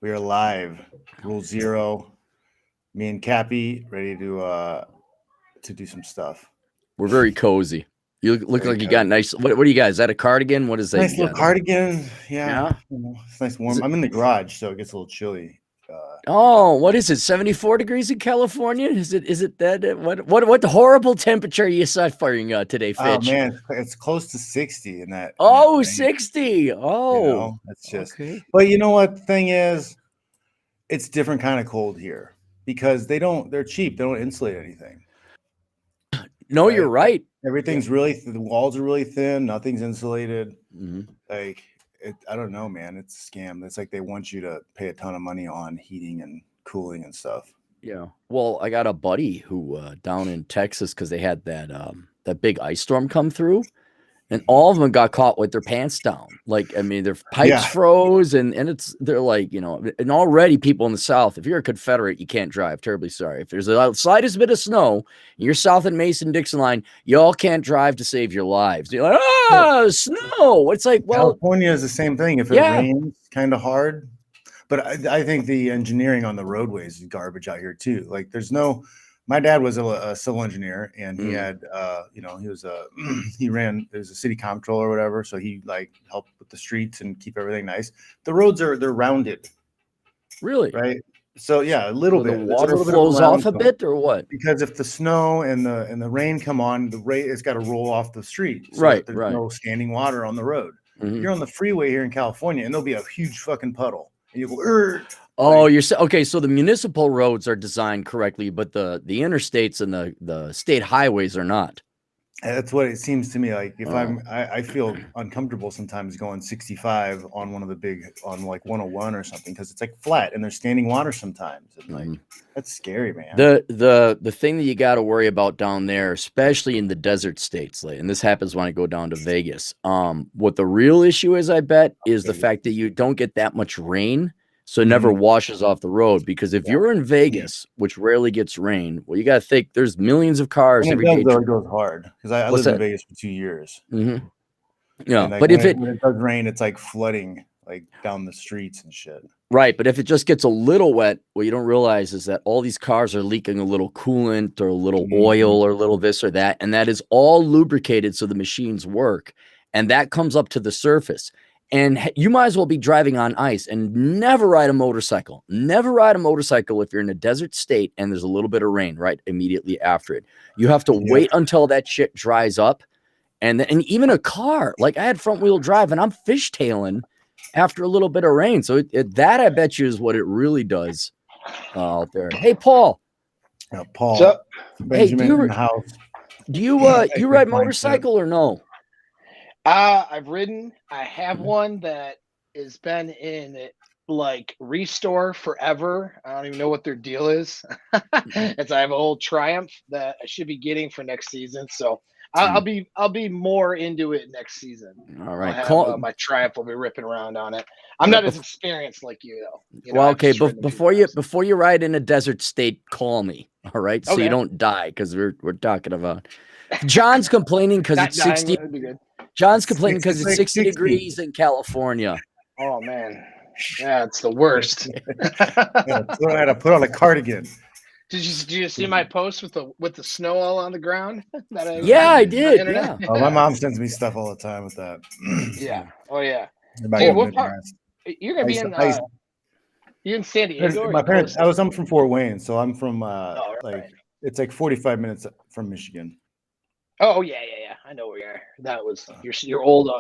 We are live. Rule zero. Me and Cappy ready to do some stuff. We're very cozy. You look Very like you got cozy. nice. What do you got? Is that a cardigan? What is that Nice you little got there? cardigan. Yeah, Yeah. it's nice Is warm. it, I'm in the garage, so it gets a little chilly. oh, what is it? 74 degrees in California? Is it that? What horrible temperature are you suffering today, Oh Fitch? man, it's close to 60 in that Oh, range. 60. Oh, It's just. okay. But you know what? The thing is, it's different kind of cold here because they're cheap. They don't insulate anything, No, you're right? right. Yeah. Everything's the walls are really thin. Nothing's insulated. Mhm. Like I don't know, man. It's a scam. It's like they want you to pay a ton of money on heating and cooling and stuff. Yeah. Well, I got a buddy who down in Texas because they had that big ice storm come through. And all of them got caught with their pants down. Like, I mean, their pipes Yeah, froze and they're like, and already people in the South, if you're a Confederate, you can't drive. Terribly sorry. If there's the slightest bit of snow, and you're south of Mason-Dixon line, y'all can't drive to save your lives. You're like, snow. It's like, well, California is the same thing. If it yeah. rains, kind of hard. But I think the engineering on the roadways is garbage out here too. Like there's no. My dad was a civil engineer, and he Mm, had, he was a he ran. There's a city comptroller or whatever, so he like helped with the streets and keep everything nice. The roads they're rounded, really? right? So yeah, a little So the bit. There's a water little bit of a flows off round a cone bit or what? because if the snow and the rain come on, the rain it's got to roll off the street so Right, that there's right. no standing water on the road. Mhm. You're on the freeway here in California, and there'll be a huge fucking puddle, and you go, "Urgh," Oh, like okay. So the municipal roads are designed correctly, but the interstates and the state highways are not. that's what it seems to me like. If Oh, I feel uncomfortable sometimes going 65 on one of the big on like 101 or something because it's like flat and there's standing water sometimes, and like mhm. that's scary, man. The thing that you got to worry about down there, especially in the desert states, like, and this happens when I go down to Vegas. What the real issue is, I bet, is the Vegas. fact that you don't get that much rain, so it never Mhm. washes off the road. Because if Yeah. you're in Vegas, which rarely gets rain, well, you got to think there's millions of cars When it every does day. though, it goes hard because I What's lived in that? Vegas for 2 years. Hmm. And Yeah, like but if it when it does rain, it's like flooding like down the streets and shit. right, but if it just gets a little wet, what you don't realize is that all these cars are leaking a little coolant or a little Mhm. oil or a little this or that, and that is all lubricated so the machines work, and that comes up to the surface. And you might as well be driving on ice and never ride a motorcycle. Never ride a motorcycle if you're in a desert state and there's a little bit of rain right immediately after it. You have to Yep. wait until that shit dries up. And even a car, like I had front wheel drive and I'm fishtailing after a little bit of rain. So that I bet you is what it really does out there. Hey, Paul. Paul So, Hey, do Benjamin in you the house. you Good ride mindset. motorcycle or no? I've ridden. I have one that has been in like restore forever. I don't even know what their deal is. It's I have an old Triumph that I should be getting for next season. So I'll be more into it next season. All I'll right. have Call my Triumph. Will be ripping around on it. I'm yeah. not as experienced like you though. Well, I've okay. just ridden a few Before times. you ride in a desert state, call me. All right, so you Okay, don't die because we're talking about. John's complaining because not it's dying 60. would be good. John's complaining because It's it's like 60 60. degrees in California. Oh man, yeah, it's the worst. Yeah, so I had to put on a cardigan. Did you see my post with the snow all on the ground that I Yeah, I posted on the did. internet? Yeah. Oh, my mom sends me stuff all the time with that. Yeah. Oh yeah. About Dude, going what part? Midwest. You're gonna I be used to, in I used, you in San Diego or are my you parents. close to? I'm from Fort Wayne, so I'm from Oh like right. it's like 45 minutes from Michigan. Oh yeah. I know where you are. That was your old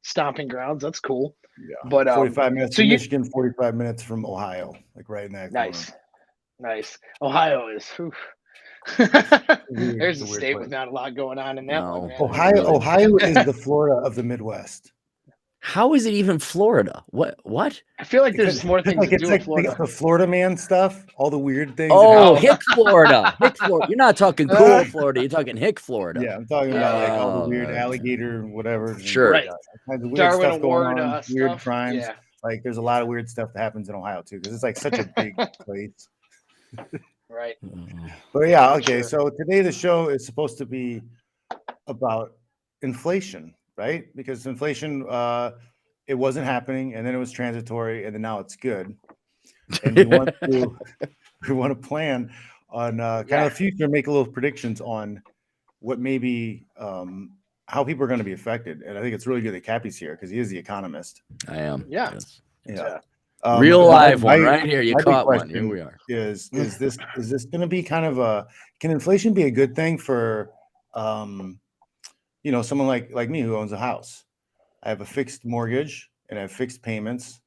stomping grounds. That's cool. Yeah, But 45 minutes so from you Michigan, 45 minutes from Ohio, like right in that corner. nice. Ohio is. Oof. There's It's a a weird state place. with not a lot going on in that one, No, man. I it gotta really. Ohio is the Florida of the Midwest. How is it even Florida? What? I feel like there's Because just more things to it's do in like Florida. the Florida man stuff, all the weird things that Oh, happen. Oh, Hick, Florida. Hick, Florida. You're not talking cool Florida. You're talking Hick, Florida. Yeah, I'm talking about like all the yeah. weird Oh, alligator, whatever, and sure. Right. yeah, all kinds of weird Darwin stuff going Award on, weird stuff. crimes. Yeah. Like there's a lot of weird stuff that happens in Ohio too, because it's like such a big place. Right. But yeah, For okay. sure. So today the show is supposed to be about inflation, right? Because inflation, it wasn't happening, and then it was transitory, and then now it's good. and we want to plan on kind of the future, make a little predictions on what maybe how people are going to be affected. And I think it's really good that Cappy's here because he is the economist. I am. Yeah. Yes. Yeah. Real live one right here. You my big caught one. Here question we are. Is this going to be kind of can inflation be a good thing for someone like me who owns a house? I have a fixed mortgage and I have fixed payments,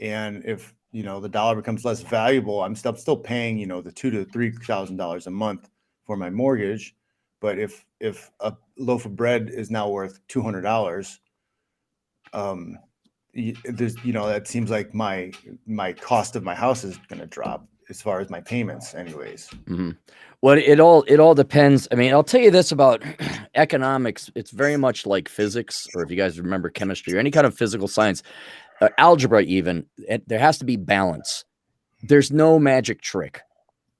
and if the dollar becomes less valuable, I'm still paying the $2,000 to $3,000 a month for my mortgage. But if a loaf of bread is now worth $200, there's that seems like my cost of my house is going to drop as far as my payments, anyways. Mm-hmm. Well, it all depends. I mean, I'll tell you this about economics. It's very much like physics, or if you guys remember chemistry or any kind of physical science, algebra even. There has to be balance. There's no magic trick.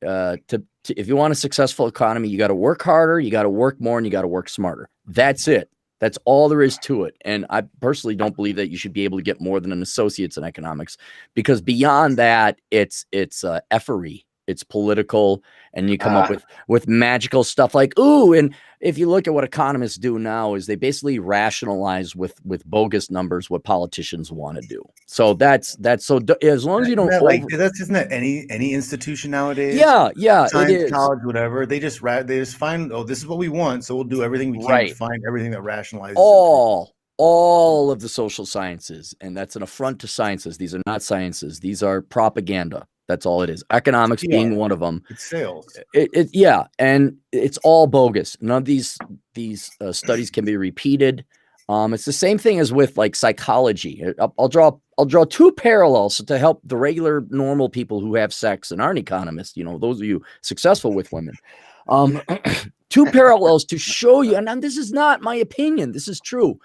If you want a successful economy, you got to work harder, you got to work more, and you got to work smarter. That's it. That's all there is to it. And I personally don't believe that you should be able to get more than an associate's in economics, because beyond that, it's effery. It's political, and you come up with magical stuff like, ooh, and if you look at what economists do now is they basically rationalize with bogus numbers what politicians want to do. So that's so as long as you don't isn't that any institution nowadays? Yeah, Science, it is. college, whatever. They just find, this is what we want, so we'll do everything we can to find everything that rationalizes all of the social sciences, and that's an affront to sciences. These are not sciences. These are propaganda. That's all it is. Economics being one of them. It's sales. And it's all bogus. None of these studies can be repeated. It's the same thing as with like psychology. I'll draw two parallels to help the regular normal people who have sex and aren't economists. Those of you successful with women. Two parallels to show you, and this is not my opinion. This is true.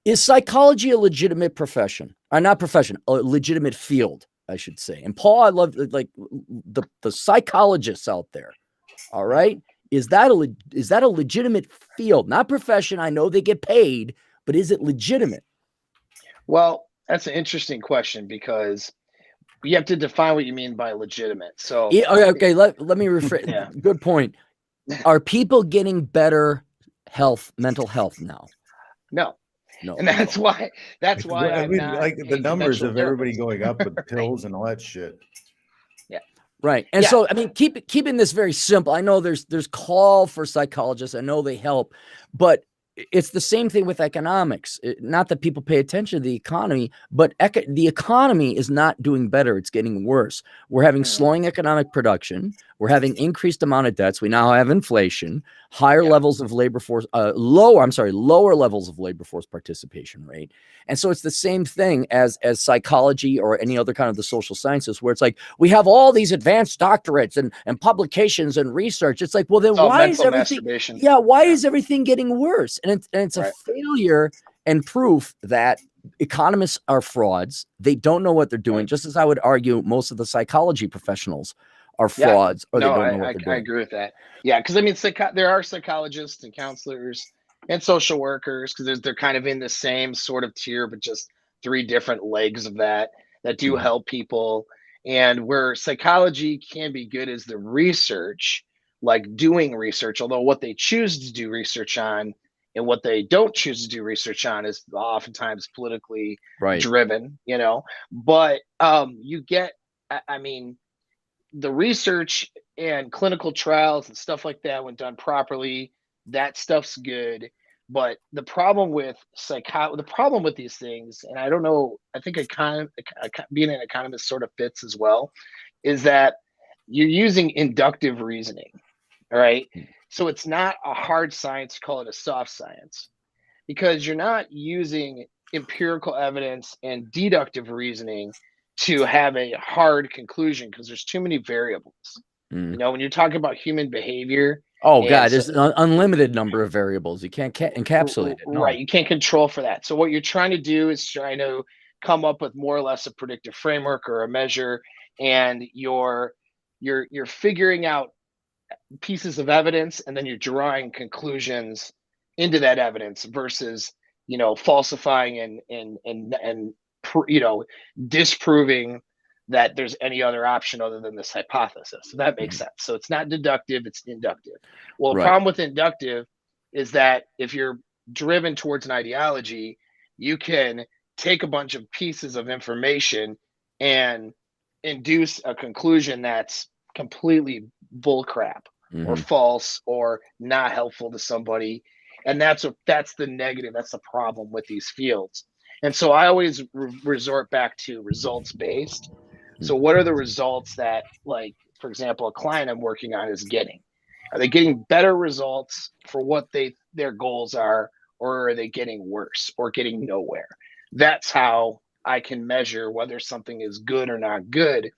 Is psychology a legitimate profession? Or not profession, a legitimate field, I should say. And Paul, I love like the psychologists out there. All right. Is that a legitimate field? Not profession. I know they get paid, but is it legitimate? Well, that's an interesting question because you have to define what you mean by legitimate. So okay. Let me rephrase. Yeah. Good point. Are people getting better mental health now? No. And that's why I mean, like the numbers of everybody going up with pills and all that shit. Yeah. Right. And so, I mean, keeping this very simple. I know there's call for psychologists. I know they help, but it's the same thing with economics. Not that people pay attention to the economy, but the economy is not doing better. It's getting worse. We're having slowing economic production. We're having increased amount of debts. We now have inflation, higher levels of labor force, lower levels of labor force participation rate. And so it's the same thing as psychology or any other kind of the social sciences, where it's like, we have all these advanced doctorates and publications and research. It's like, well, then why is everything, is everything getting worse? And it's a failure and proof that economists are frauds. They don't know what they're doing. Just as I would argue most of the psychology professionals are frauds, or they don't know what they're doing. I agree with that. Yeah, because I mean, there are psychologists and counselors and social workers, because they're kind of in the same sort of tier, but just three different legs of that do help people. And where psychology can be good is the research, like doing research, although what they choose to do research on and what they don't choose to do research on is oftentimes politically driven, but you get, I mean, the research and clinical trials and stuff like that, when done properly, that stuff's good. But the problem with these things, and I don't know, I think being an economist sort of fits as well, is that you're using inductive reasoning. All right. So it's not a hard science, call it a soft science, because you're not using empirical evidence and deductive reasoning to have a hard conclusion, because there's too many variables. When you're talking about human behavior. Oh God, there's an unlimited number of variables. You can't encapsulate it. No. Right. You can't control for that. So what you're trying to do is trying to come up with more or less a predictive framework or a measure, and you're figuring out pieces of evidence, and then you're drawing conclusions into that evidence versus falsifying and disproving that there's any other option other than this hypothesis. So that makes sense. So it's not deductive, it's inductive. Well, the Right. problem with inductive is that if you're driven towards an ideology, you can take a bunch of pieces of information and induce a conclusion that's completely bullcrap or false or not helpful to somebody. And that's the negative. That's the problem with these fields. And so I always resort back to results based. So what are the results that, like, for example, a client I'm working on is getting? Are they getting better results for what their goals are, or are they getting worse or getting nowhere? That's how I can measure whether something is good or not good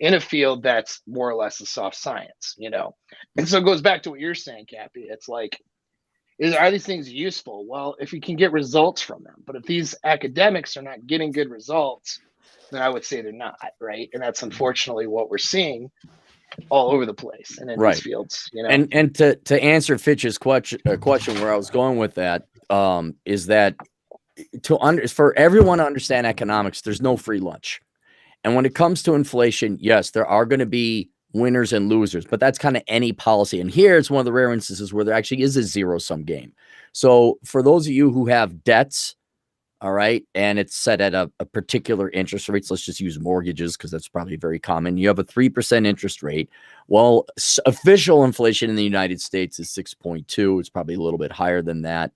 in a field that's more or less a soft science, you know? And so it goes back to what you're saying, Cappy. It's like, are these things useful? Well, if you can get results from them. But if these academics are not getting good results, then I would say they're not, right? And that's unfortunately what we're seing all over the place and in these fields, you know. And to answer Fitch's question where I was going with that, is that for everyone to understand economics, there's no free lunch. And when it comes to inflation, yes, there are going to be winners and losers, but that's kind of any policy. And here it's one of the rare instances where there actually is a zero-sum game. So for those of you who have debts, all right, and it's set at a particular interest rate, so let's just use mortgages because that's probably very common. You have a 3% interest rate. Well, official inflation in the United States is 6.2. It's probably a little bit higher than that.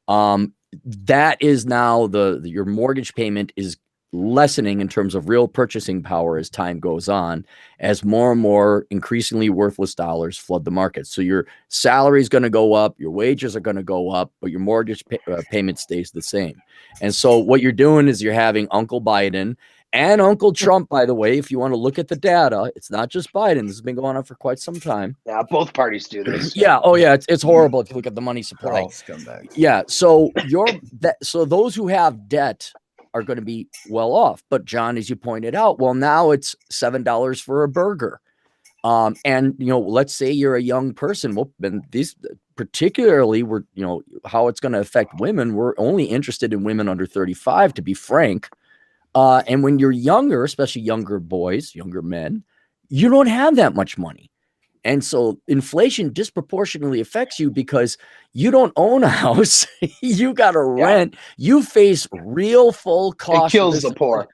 That is now your mortgage payment is lessening in terms of real purchasing power as time goes on, as more and more increasingly worthless dollars flood the market. So your salary is going to go up, your wages are going to go up, but your mortgage payment stays the same. And so what you're doing is you're having Uncle Biden and Uncle Trump, by the way, if you want to look at the data, it's not just Biden. This has been going on for quite some time. Yeah, both parties do this. Yeah. Oh, yeah. It's horrible if you look at the money supply. All scumbags. Yeah. So so those who have debt are going to be well off. But John, as you pointed out, well, now it's $7 for a burger. And, you know, let's say you're a young person. Well, and these particularly how it's going to affect women. We're only interested in women under 35, to be frank. And when you're younger, especially younger boys, younger men, you don't have that much money. And so inflation disproportionately affects you because you don't own a house. You got to rent. You face real full cost. It kills the poor.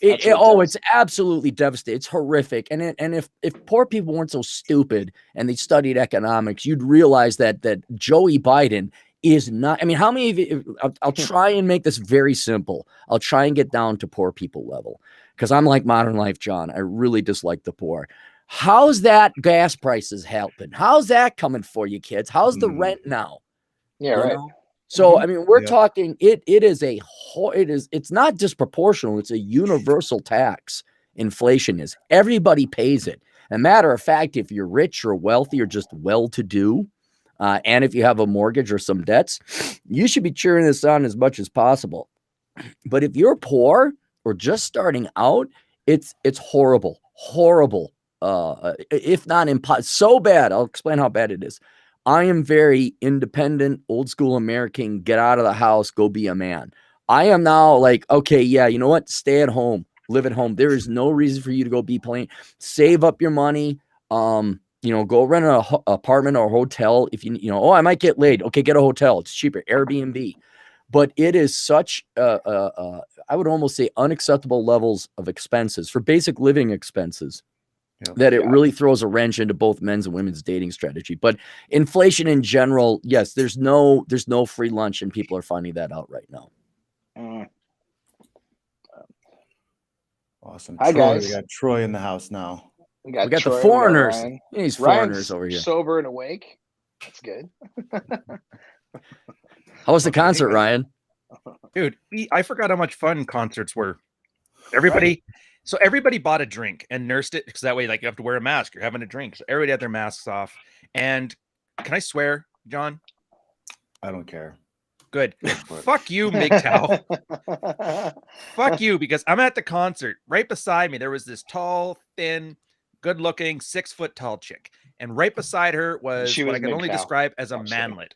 It's absolutely devastating. It's horrific. And if poor people weren't so stupid and they studied economics, you'd realize that Joey Biden is not. I mean, how many of you? I'll try and make this very simple. I'll try and get down to poor people level because I'm like Modern Life, John. I really dislike the poor. How's that gas prices helping? How's that coming for you, kids? How's the rent now? Yeah, right. So, I mean, we're talking, it's not disproportional. It's a universal tax. Inflation is. Everybody pays it. As a matter of fact, if you're rich or wealthy or just well-to-do, and if you have a mortgage or some debts, you should be cheering this on as much as possible. But if you're poor or just starting out, it's horrible, horrible. If not impossible, so bad. I'll explain how bad it is. I am very independent, old school American, get out of the house, go be a man. I am now like, okay, yeah, you know what? Stay at home, live at home. There is no reason for you to go be playing. Save up your money. Go rent an apartment or a hotel. If I might get laid. Okay, get a hotel. It's cheaper. Airbnb. But it is such, I would almost say unacceptable levels of expenses for basic living expenses. That it really throws a wrench into both men's and women's dating strategy. But inflation in general, yes, there's no free lunch, and people are finding that out right now. Awesome. Hi, guys. We got Troy in the house now. We got the Troy, foreigners. Ryan. These Ryan's foreigners over here. Sober and awake. That's good. How was the concert, Ryan? Dude, I forgot how much fun concerts were. Everybody bought a drink and nursed it because that way, like, you have to wear a mask. You're having a drink. So everybody had their masks off. And can I swear, John? I don't care. Good. Fuck you, MGTOW. Fuck you, because I'm at the concert. Right beside me, there was this tall, thin, good-looking, 6-foot tall chick. And right beside her was what I can only describe as a manlet.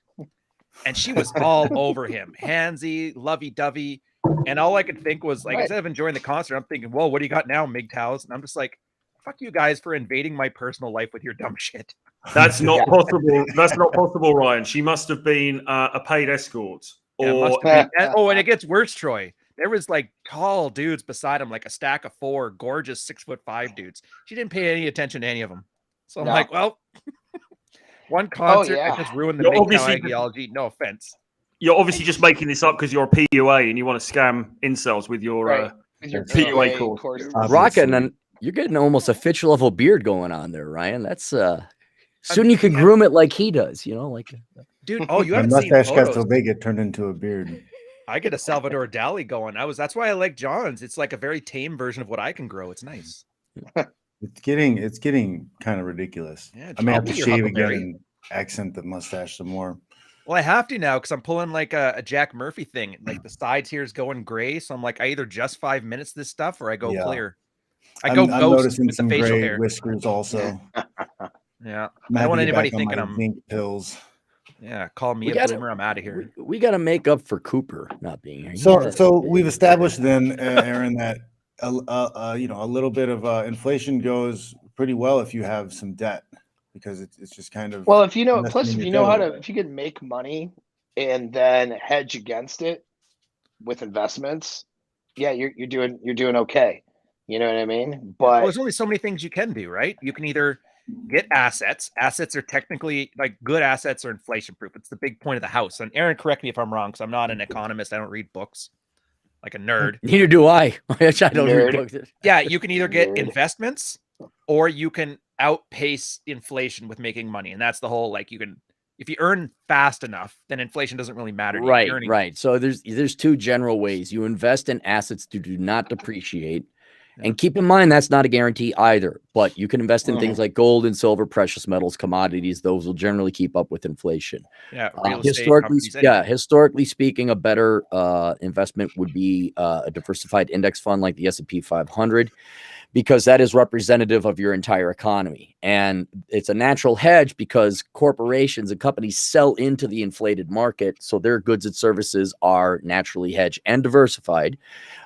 And she was all over him. Handsy, lovey-dovey. And all I could think was like, Right. instead of enjoying the concert, I'm thinking, well, what do you got now, MGTOWs? And I'm just like, fuck you guys for invading my personal life with your dumb shit. That's not possible. That's not possible, Ryan. She must have been a paid escort. Yeah, Or must have been. Oh, and it gets worse, Troy. There was like tall dudes beside him, like a stack of 4 gorgeous 6'5" dudes. She didn't pay any attention to any of them. So I'm No. like, well, one concert yeah. that just ruined the You're MGTOW obviously- ideology. No offense. you're obviously just making this up because you're a PUA and you want to scam incels with your Right. With your PUA PUA course. course. Rocking, and you're getting almost a fitch level beard going on there, Ryan. That's soon you can groom it like he does, you know, like Dude, oh, you My haven't seen mustache got so photos. big it turned into a beard. I get a Salvador Dali going. That's why I like John's. It's like a very tame version of what I can grow. It's nice. It's getting kind of ridiculous. Yeah, I may I'll have to be your shave Huckleberry. again and accent the mustache some more. Well, I have to now because I'm pulling like a Jack Murphy thing. Like the sides here is going gray. So I'm like, I either just 5 minutes this stuff or I go Yeah. clear. I go I'm ghost noticing with the some facial gray hair. whiskers also. Yeah. I'm I don't want happy to get anybody back on thinking my I'm zinc pills. call me We a gotta- boomer. I'm out of here. we got to make up for Cooper not being here. So we've established then, Aaron, that a little bit of inflation goes pretty well if you have some debt, because it's just kind of Well, if you know, investing plus in if your you know how debt a to, bit. if you can make money and then hedge against it with investments, yeah, you're doing okay. You know what I mean? Well, But there's only so many things you can do, right? You can either get assets. Assets are technically like good assets are inflation proof. It's the big point of the house. And Aaron, correct me if I'm wrong, because I'm not an economist. I don't read books like a nerd. Neither do I. I don't read Nerd. books. Yeah, you can either get Nerd. investments or you can outpace inflation with making money. And that's the whole like you can if you earn fast enough, then inflation doesn't really matter. to you. If Right, you're earning- right. So there's two general ways. You invest in assets that do not depreciate. Yeah. And keep in mind that's not a guarantee either. But you can invest in things like gold and silver, precious metals, commodities. Those will generally keep up with inflation. Yeah, real estate Historically, companies, yeah, historically speaking, a better investment would be a diversified index fund like the S&P 500, because that is representative of your entire economy. And it's a natural hedge because corporations and companies sell into the inflated market. So their goods and services are naturally hedged and diversified.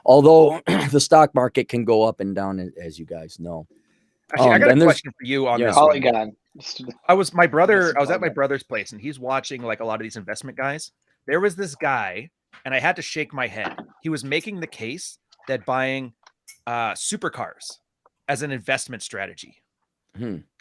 Although the stock market can go up and down, as you guys know. Actually, I got and a there's- question for you on yeah. this one. Polygon. I was at my Polygon. brother's place and he's watching like a lot of these investment guys. There was this guy and I had to shake my head. He was making the case that buying supercars as an investment strategy.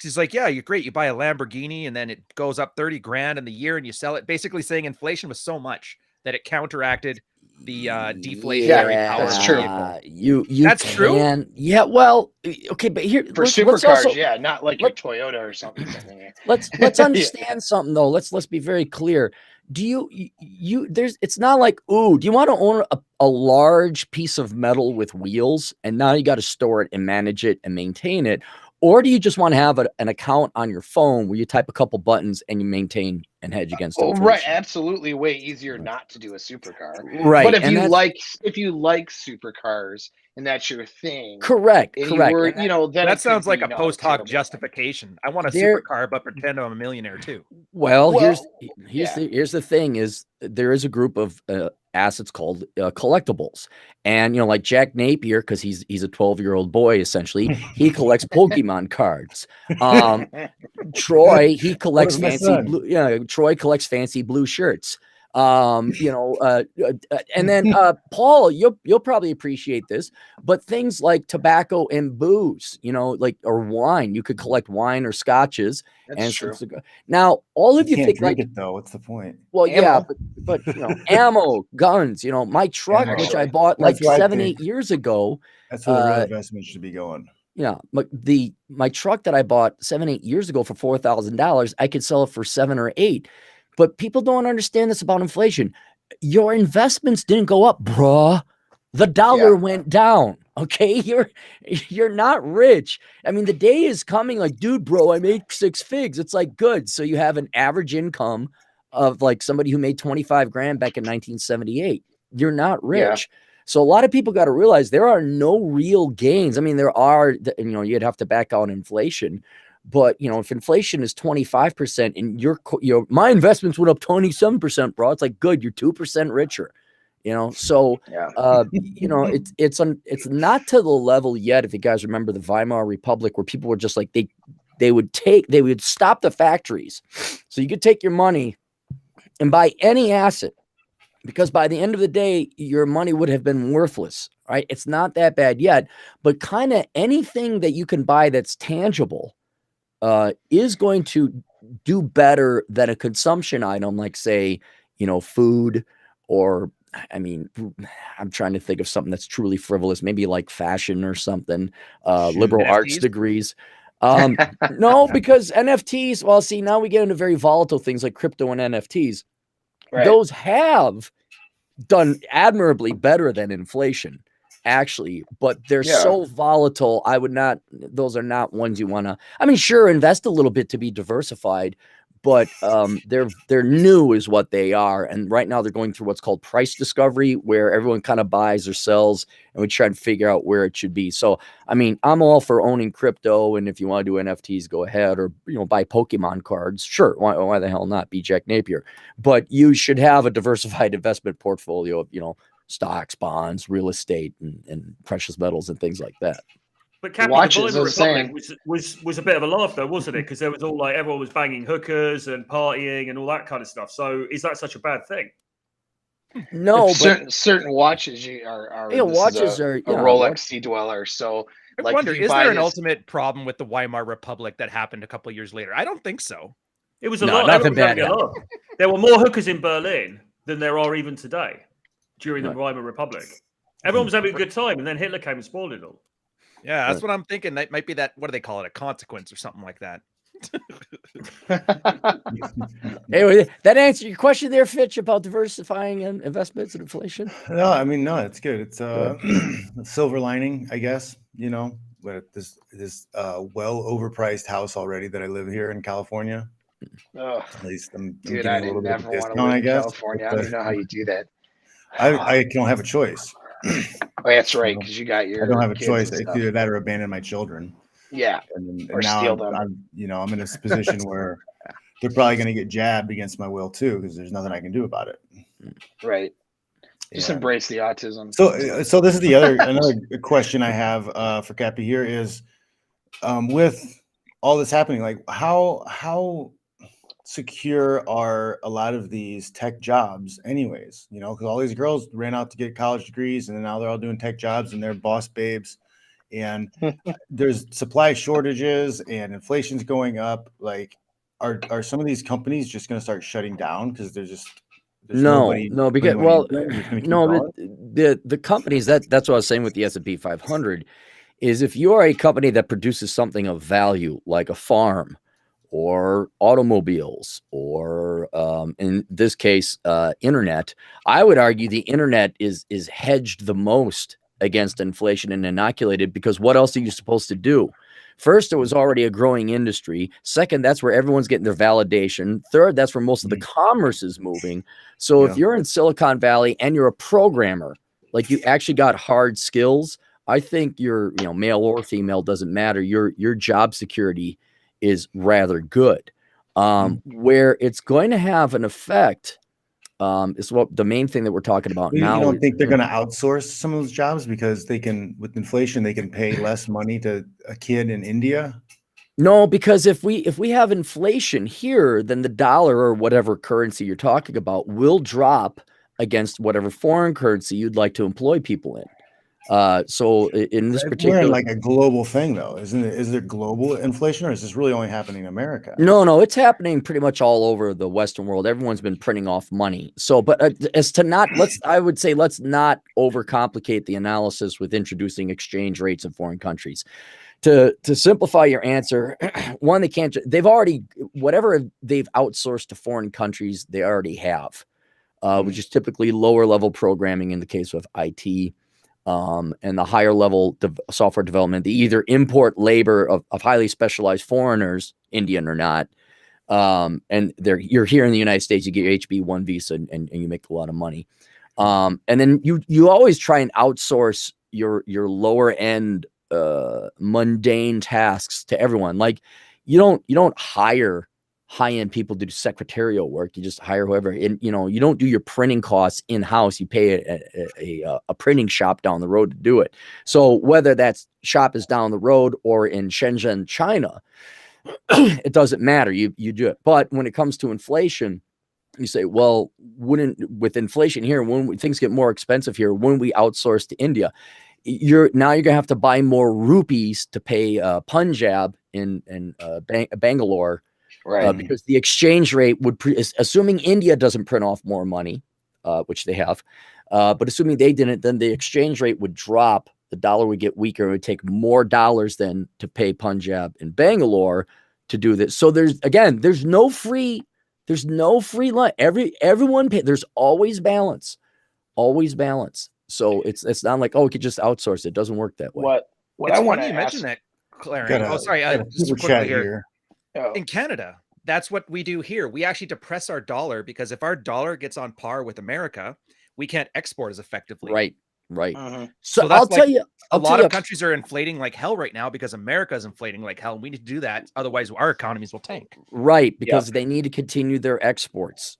He's like, yeah, you're great. You buy a Lamborghini and then it goes up 30 grand in the year and you sell it. Basically saying inflation was so much that it counteracted the deflationary power. that's of the true. vehicle. You That's true? can, yeah. Well, okay, but here For let's supercars, also- yeah, not like your Toyota or something. Let's Yeah. understand something though. Let's be very clear. Do you there's it's not like, ooh, do you want to own a large piece of metal with wheels and now you got to store it and manage it and maintain it? Or do you just want to have an account on your phone where you type a couple buttons and you maintain and hedge against Oh, inflation? right, absolutely, way easier not to do a supercar. Right. But if and you that's- like supercars and that's your thing, correct, and correct. you were, and that- you know, then it That could sounds like be a not post hoc terrible. justification. I want a There- supercar, but pretend I'm a millionaire too. Well, Well, here's the thing is there is a group of assets called collectibles, and like Jack Napier, because he's a 12-year-old boy essentially, he collects Pokemon cards. Troy, he collects my fancy son. blue. Yeah, Troy collects fancy blue shirts. And then Paul, you'll probably appreciate this, but things like tobacco and booze, or wine, you could collect wine or scotches. That's And true. now all of you can't think drink like, it though. What's the point? well, yeah, Ammo. but ammo, guns, my truck, Ammo. which I bought like That's what I 7-8 think. years ago. That's where the real Uh, investment should be going. Yeah, but my truck that I bought 7-8 years ago for $4,000, I could sell it for 7 or 8. But people don't understand this about inflation. Your investments didn't go up, bruh. The dollar went down. Okay, you're not rich. I mean, the day is coming. Like, dude, bro, I made 6 figs. It's like good. So you have an average income of like somebody who made 25 grand back in 1978. You're not rich. Yeah. So a lot of people got to realize there are no real gains. I mean, there are, you'd have to back out inflation. But, if inflation is 25% and my investments went up 27%, bro, it's like, good, you're 2% richer. you know. So Yeah. you know, it's not to the level yet, if you guys remember the Weimar Republic, where people were just like they would stop the factories, so you could take your money and buy any asset, because by the end of the day, your money would have been worthless, right? It's not that bad yet, but kind of anything that you can buy that's tangible is going to do better than a consumption item, like, say, you know, food, or, I mean, I'm trying to think of something that's truly frivolous, maybe like fashion or something, liberal arts NFTs? degrees. No, because NFTs, well, see, now we get into very volatile things like crypto and NFTs. Right. Those have done admirably better than inflation, actually, but they're so volatile. Those are not ones you want to, I mean, sure, invest a little bit to be diversified, but they're new is what they are. And right now they're going through what's called price discovery, where everyone kind of buys or sells, and we try and figure out where it should be. So, I mean, I'm all for owning crypto, and if you want to do NFTs, go ahead, or, you know, buy Pokemon cards. Sure. Why the hell not? Be Jack Napier. But you should have a diversified investment portfolio of, you know, stocks, bonds, real estate, and precious metals and things like that. But Cappy, Watches, the I was Boiler Republic saying. was a bit of a laugh, though, wasn't it? Because there was all like everyone was banging hookers and partying and all that kind of stuff. So is that such a bad thing? No, but certain watches are yeah, this is watches are a Rolex Sea Dweller. So I like, wonder, if you is buy there an this- ultimate problem with the Weimar Republic that happened a couple years later? I don't think so. It was a No, lot. nothing Everyone was having bad a laugh. There were more hookers in Berlin than there are even today during the Right. Weimar Republic. Everyone was having a good time, and then Hitler came and spoiled it all. Yeah, that's Right. what I'm thinking. That might be that, what do they call it? A consequence or something like that. Anyway, that answered your question there, Fitch, about diversifying and investments and inflation. No, I mean, no, it's good. It's Good. a silver lining, I guess, you know, but this well overpriced house already that I live here in California. Ugh, At least I'm dude, getting I a little didn't bit of never a want to discount, live I in guess. California. I but, don't even know how you do that. I don't have a choice. Oh, that's right, because you got your I don't have a kids choice. and It's stuff. either that or abandon my children. Yeah, And or now steal them. I'm, you know, I'm in a position where they're probably going to get jabbed against my will too, because there's nothing I can do about it. right. Just Yeah. embrace the autism. So this is the another question I have for Cappy here is, with all this happening, like how secure are a lot of these tech jobs anyways, you know, because all these girls ran out to get college degrees, and then now they're all doing tech jobs and they're boss babes, and there's supply shortages and inflation's going up. Like, are some of these companies just going to start shutting down because there's nobody No, putting because, money well, into it, and it's gonna keep no, going? the companies, that's what I was saying with the S&P 500, is if you are a company that produces something of value, like a farm or automobiles, or in this case, internet, I would argue the internet is hedged the most against inflation and inoculated, because what else are you supposed to do? First, it was already a growing industry. Second, that's where everyone's getting their validation. Third, that's where most of the commerce is moving. So if Yeah. you're in Silicon Valley and you're a programmer, like, you actually got hard skills, I think you're, you know, male or female, doesn't matter. Your job security is rather good. Where it's going to have an effect is what the main thing that we're talking about You now. don't think they're going to outsource some of those jobs because they can, with inflation, they can pay less money to a kid in India? No, because if we have inflation here, then the dollar, or whatever currency you're talking about, will drop against whatever foreign currency you'd like to employ people in. So in this We're particular, in like a global thing, though, isn't it? Is there global inflation, or is this really only happening in America? no, it's happening pretty much all over the Western world. Everyone's been printing off money. So, but as to not, I would say, let's not overcomplicate the analysis with introducing exchange rates in foreign countries. To simplify your answer, one, they've already, whatever they've outsourced to foreign countries, they already have, which is typically lower level programming in the case of IT. And the higher level software development, they either import labor of highly specialized foreigners, Indian or not, and you're here in the United States, you get your HB1 visa, and you make a lot of money. And then you always try and outsource your lower end mundane tasks to everyone. Like, you don't hire high-end people to do secretarial work. You just hire whoever, and you don't do your printing costs in-house. You pay a printing shop down the road to do it. So whether that shop is down the road or in Shenzhen, China, it doesn't matter. You do it. But when it comes to inflation, you say, well, with inflation here, when things get more expensive here, when we outsource to India, you're gonna have to buy more rupees to pay Punjab in Bangalore, Right. because the exchange rate would, assuming India doesn't print off more money, which they have, but assuming they didn't, then the exchange rate would drop. The dollar would get weaker. It would take more dollars then to pay Punjab and Bangalore to do this. So there's no free line. Everyone pay. There's always balance. So it's not like, oh, we could just outsource. It doesn't work that way. What It's I want funny to you ask. mention that, Clarence. Oh, sorry. Just super quickly chat here. here. Oh, In Canada, that's what we do here. We actually depress our dollar because if our dollar gets on par with America, we can't export as effectively. Right. mhm. So that's I'll tell you, A lot of countries are inflating like hell right now because America is inflating like hell. We need to do that. Otherwise, our economies will tank. right, because they need to continue their exports.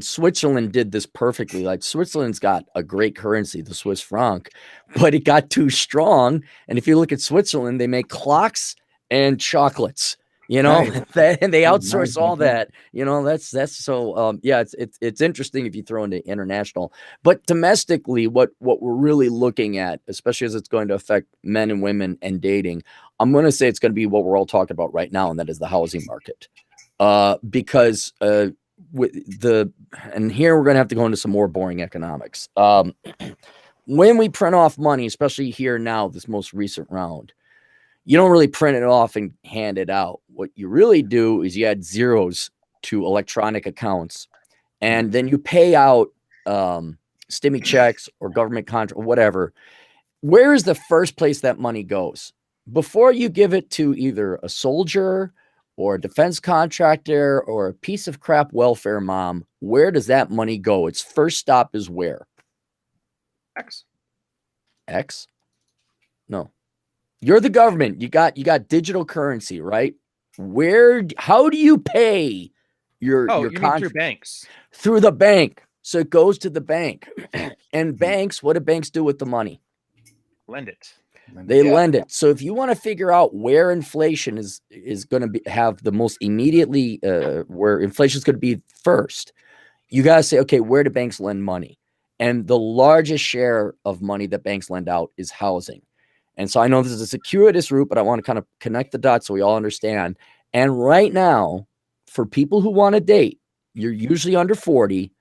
Switzerland did this perfectly. Like, Switzerland's got a great currency, the Swiss franc, but it got too strong. And if you look at Switzerland, they make clocks and chocolates. Right. And they Oh, outsource nice, all okay. that. That's so it's interesting if you throw into international, but domestically, what we're really looking at, especially as it's going to affect men and women and dating, I'm going to say it's going to be what we're all talking about right now, and that is the housing market. Because and here we're going to have to go into some more boring economics. When we print off money, especially here now, this most recent round, you don't really print it off and hand it out. What you really do is you add zeros to electronic accounts, and then you pay out stimmy checks or government contract or whatever. Where is the first place that money goes? Before you give it to either a soldier or a defense contractor or a piece of crap welfare mom, where does that money go? Its first stop is where? X? No. You're the government. You got digital currency, right? How do you pay your You mean through banks? Through the bank. So it goes to the bank. And banks, what do banks do with the money? Lend it. They lend it. So if you want to figure out where inflation is going to have the most immediately, where inflation is going to be first, you got to say, okay, where do banks lend money? And the largest share of money that banks lend out is housing. And so I know this is a circuitous route, but I want to kind of connect the dots so we all understand. And right now, for people who want to date, you're usually under 40,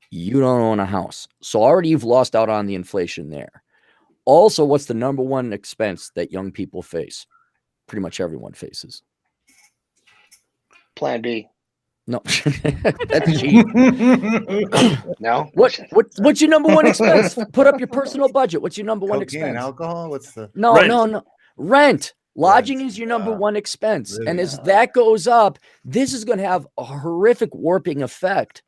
you don't own a house. So already you've lost out on the inflation there. Also, what's the number one expense that young people face? Pretty much everyone faces. Plan B. No, that's cheap. No. What's your number one expense? Put up your personal budget. What's your number one Cocaine expense? and alcohol? What's the No. Rent. Lodging Rent. is your number one expense. really? And as that goes up, this is going to have a horrific warping effect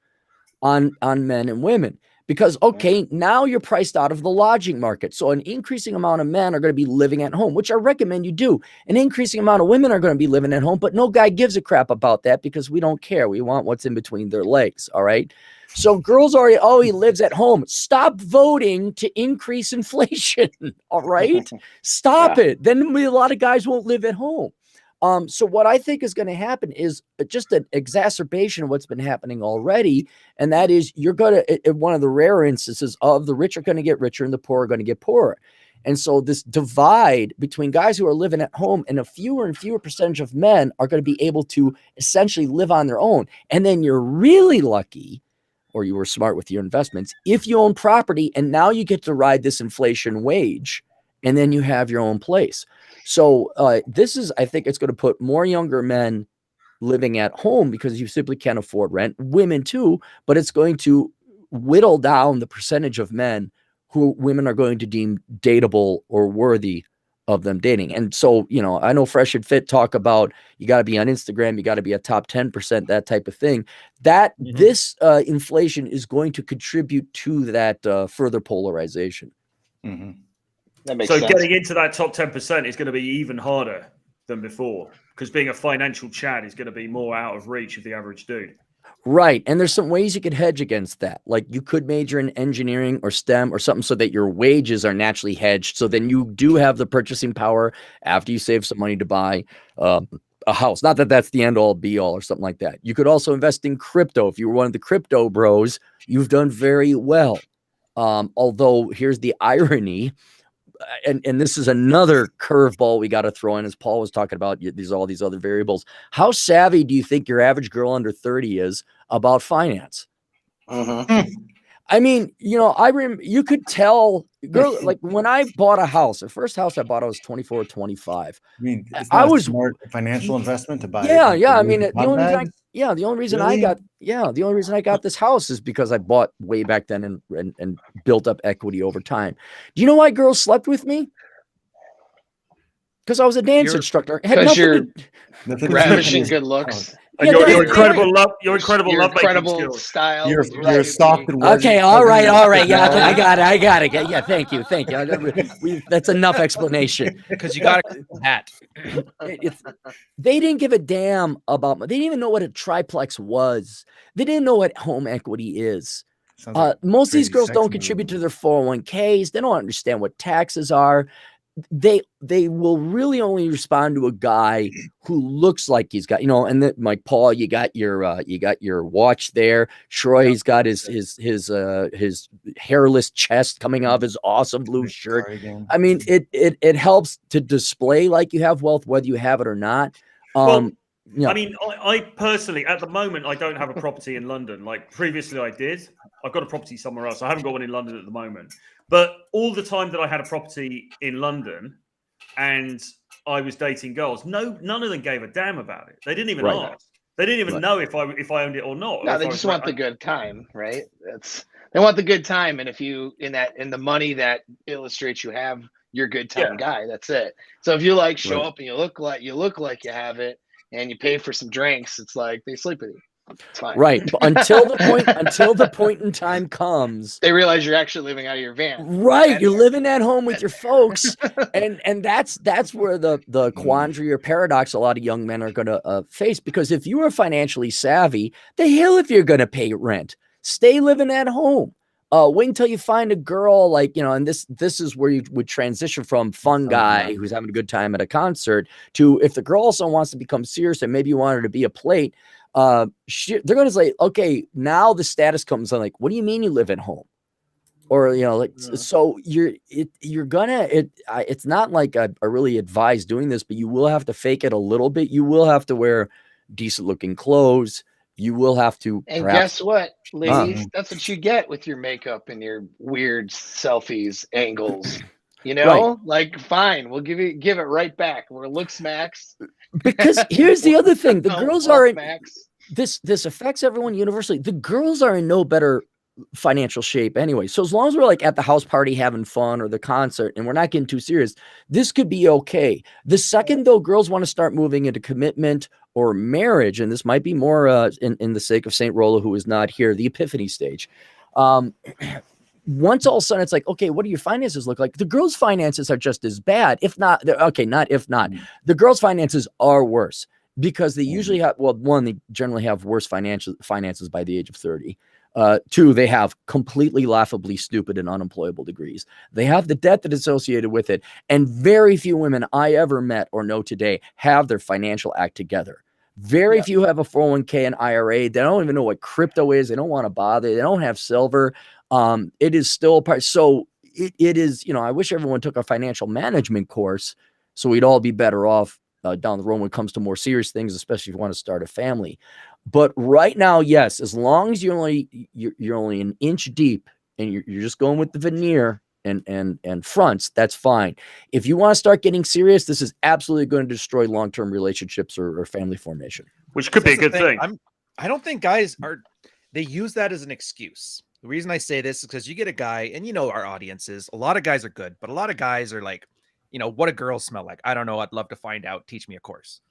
on men and women. Because, okay, now you're priced out of the lodging market. So an increasing amount of men are going to be living at home, which I recommend you do. An increasing amount of women are going to be living at home, but no guy gives a crap about that because we don't care. We want what's in between their legs, all right? So girls already, he lives at home. Stop voting to increase inflation, all right? Stop it. Then a lot of guys won't live at home. So what I think is going to happen is just an exacerbation of what's been happening already. And that is you're going to, one of the rare instances of the rich are going to get richer and the poor are going to get poorer. And so this divide between guys who are living at home and a fewer and fewer percentage of men are going to be able to essentially live on their own. And then you're really lucky, or you were smart with your investments, if you own property and now you get to ride this inflation wage and then you have your own place. So this is, I think it's going to put more younger men living at home because you simply can't afford rent, women too, but it's going to whittle down the percentage of men who women are going to deem dateable or worthy of them dating. And so, I know Fresh and Fit talk about you got to be on Instagram, you got to be a top 10%, that type of thing. That this inflation is going to contribute to that further polarization. Mm-hmm. That makes so sense. getting into that top 10% is going to be even harder. than before, because being a financial Chad is going to be more out of reach of the average dude. Right. And there's some ways you could hedge against that. Like you could major in engineering or STEM or something so that your wages are naturally hedged. So then you do have the purchasing power after you save some money to buy a house. Not that that's the end all be all or something like that. You could also invest in crypto. If you were one of the crypto bros, you've done very well. Although here's the irony. And this is another curveball we got to throw in, as Paul was talking about. There's all these other variables. How savvy do you think your average girl under 30 is about finance? I mean, you know, you could tell girl, like when I bought a house, the first house I bought, I was 24 or 25. I mean, it's I not was a smart financial investment to buy. Yeah. I mean, the only reason Really? the only reason I got this house is because I bought way back then and built up equity over time. Do you know why girls slept with me? Because I was a dance instructor. Because you're Nothing ravishing good looks. And Yeah, your they- incredible love, your incredible Your love-making incredible skills. style. You're soft and Okay, all right. Yeah, I got it. Yeah, thank you. That's enough explanation. Because you got that. They didn't give a damn about. They didn't even know what a triplex was. They didn't know what home equity is. Most of these girls don't contribute to their 401ks. They don't understand what taxes are. They will really only respond to a guy who looks like he's got, you know, and then like Paul, you got your watch there. Troy's got his hairless chest coming off his awesome blue shirt. I mean, it helps to display like you have wealth, whether you have it or not. Well, Yeah. I mean, I personally, at the moment, I don't have a property in London. Like previously I did. I've got a property somewhere else. I haven't got one in London at the moment. But all the time that I had a property in London and I was dating girls, none of them gave a damn about it. They didn't even ask. They didn't even know if I owned it or not. No, they just want the good time, right? They want the good time, and if you in the money that illustrates you have your good time guy, that's it. So if you like show up and you look like you have it, and you pay for some drinks, it's like they sleep with you. It's fine. Right. But until the point in time comes, they realize you're actually living out of your van. Right. You're living at home with your folks. And that's where the quandary or paradox a lot of young men are going to face, because if you are financially savvy, the hell if you're going to pay rent, stay living at home. Wait until you find a girl like, you know, and this is where you would transition from fun guy who's having a good time at a concert to, if the girl also wants to become serious and maybe you want her to be a plate, they're going to say, okay, now the status comes on, like, what do you mean you live at home? Or, you know, like, so it's not like I really advise doing this, but you will have to fake it a little bit. You will have to wear decent looking clothes. You will have to. And guess what, ladies? That's what you get with your makeup and your weird selfies, angles. You know, like, fine, we'll give it right back. We're looks max. Because here's the other thing: the girls are in max. This affects everyone universally. The girls are in no better financial shape anyway. So as long as we're like at the house party having fun or the concert and we're not getting too serious, this could be okay. The second though, girls want to start moving into commitment or marriage, and this might be more in the sake of Saint Rollo, who is not here, the epiphany stage. Once all of a sudden it's like, okay, what do your finances look like? The girls' finances are just as bad, if not. The girls' finances are worse because they usually have, well, one, they generally have worse finances by the age of 30. Two, they have completely laughably stupid and unemployable degrees. They have the debt that is associated with it. And very few women I ever met or know today have their financial act together. Very few have a 401k and IRA. They don't even know what crypto is. They don't want to bother. They don't have silver. It is still a part. So it is, you know, I wish everyone took a financial management course so we'd all be better off down the road when it comes to more serious things, especially if you want to start a family. But right now, yes, as long as you're only an inch deep and you're just going with the veneer and fronts, that's fine. If you want to start getting serious, this is absolutely going to destroy long-term relationships or family formation. Which could be a good thing. I don't think guys they use that as an excuse. The reason I say this is because you get a guy, and you know our audiences, a lot of guys are good, but a lot of guys are like, you know, what do girls smell like? I don't know. I'd love to find out. Teach me a course.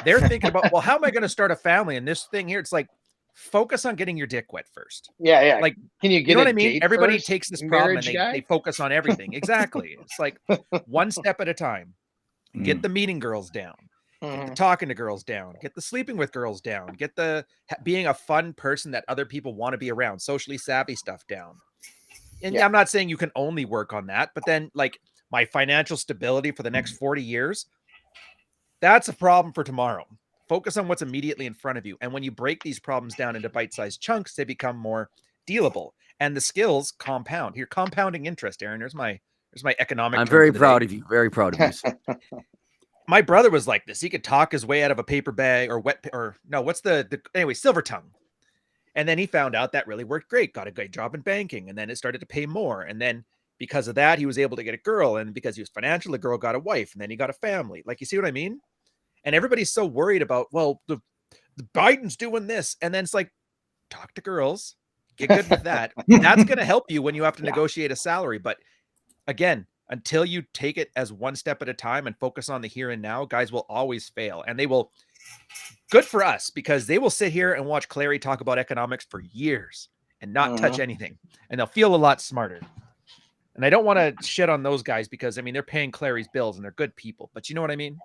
They're thinking about, well, how am I going to start a family? And this thing here, it's like, focus on getting your dick wet first. Yeah. Like, can you get you know what I mean? Everybody takes this problem and guy? they focus on everything. Exactly. It's like one step at a time. Get the meeting girls down. Get the talking to girls down. Get the sleeping with girls down. Get the being a fun person that other people want to be around. Socially savvy stuff down. And yeah, I'm not saying you can only work on that, but then like my financial stability for the next 40 years, that's a problem for tomorrow. Focus on what's immediately in front of you. And when you break these problems down into bite-sized chunks, they become more dealable. And the skills compound. Here, compounding interest, Aaron. There's my economic. I'm very proud of you. Very proud of you. My brother was like this. He could talk his way out of a paper bag or anyway, silver tongue. And then he found out that really worked great. Got a great job in banking. And then it started to pay more. And then because of that, he was able to get a girl. And because he was financial, the girl got a wife. And then he got a family. Like, you see what I mean? And everybody's so worried about, well, the Biden's doing this. And then it's like, talk to girls. Get good with that. That's going to help you when you have to negotiate a salary. But again, until you take it as one step at a time and focus on the here and now, guys will always fail. And they will, good for us, because they will sit here and watch Clary talk about economics for years and not touch anything. And they'll feel a lot smarter. And I don't want to shit on those guys because, I mean, they're paying Clary's bills and they're good people. But you know what I mean?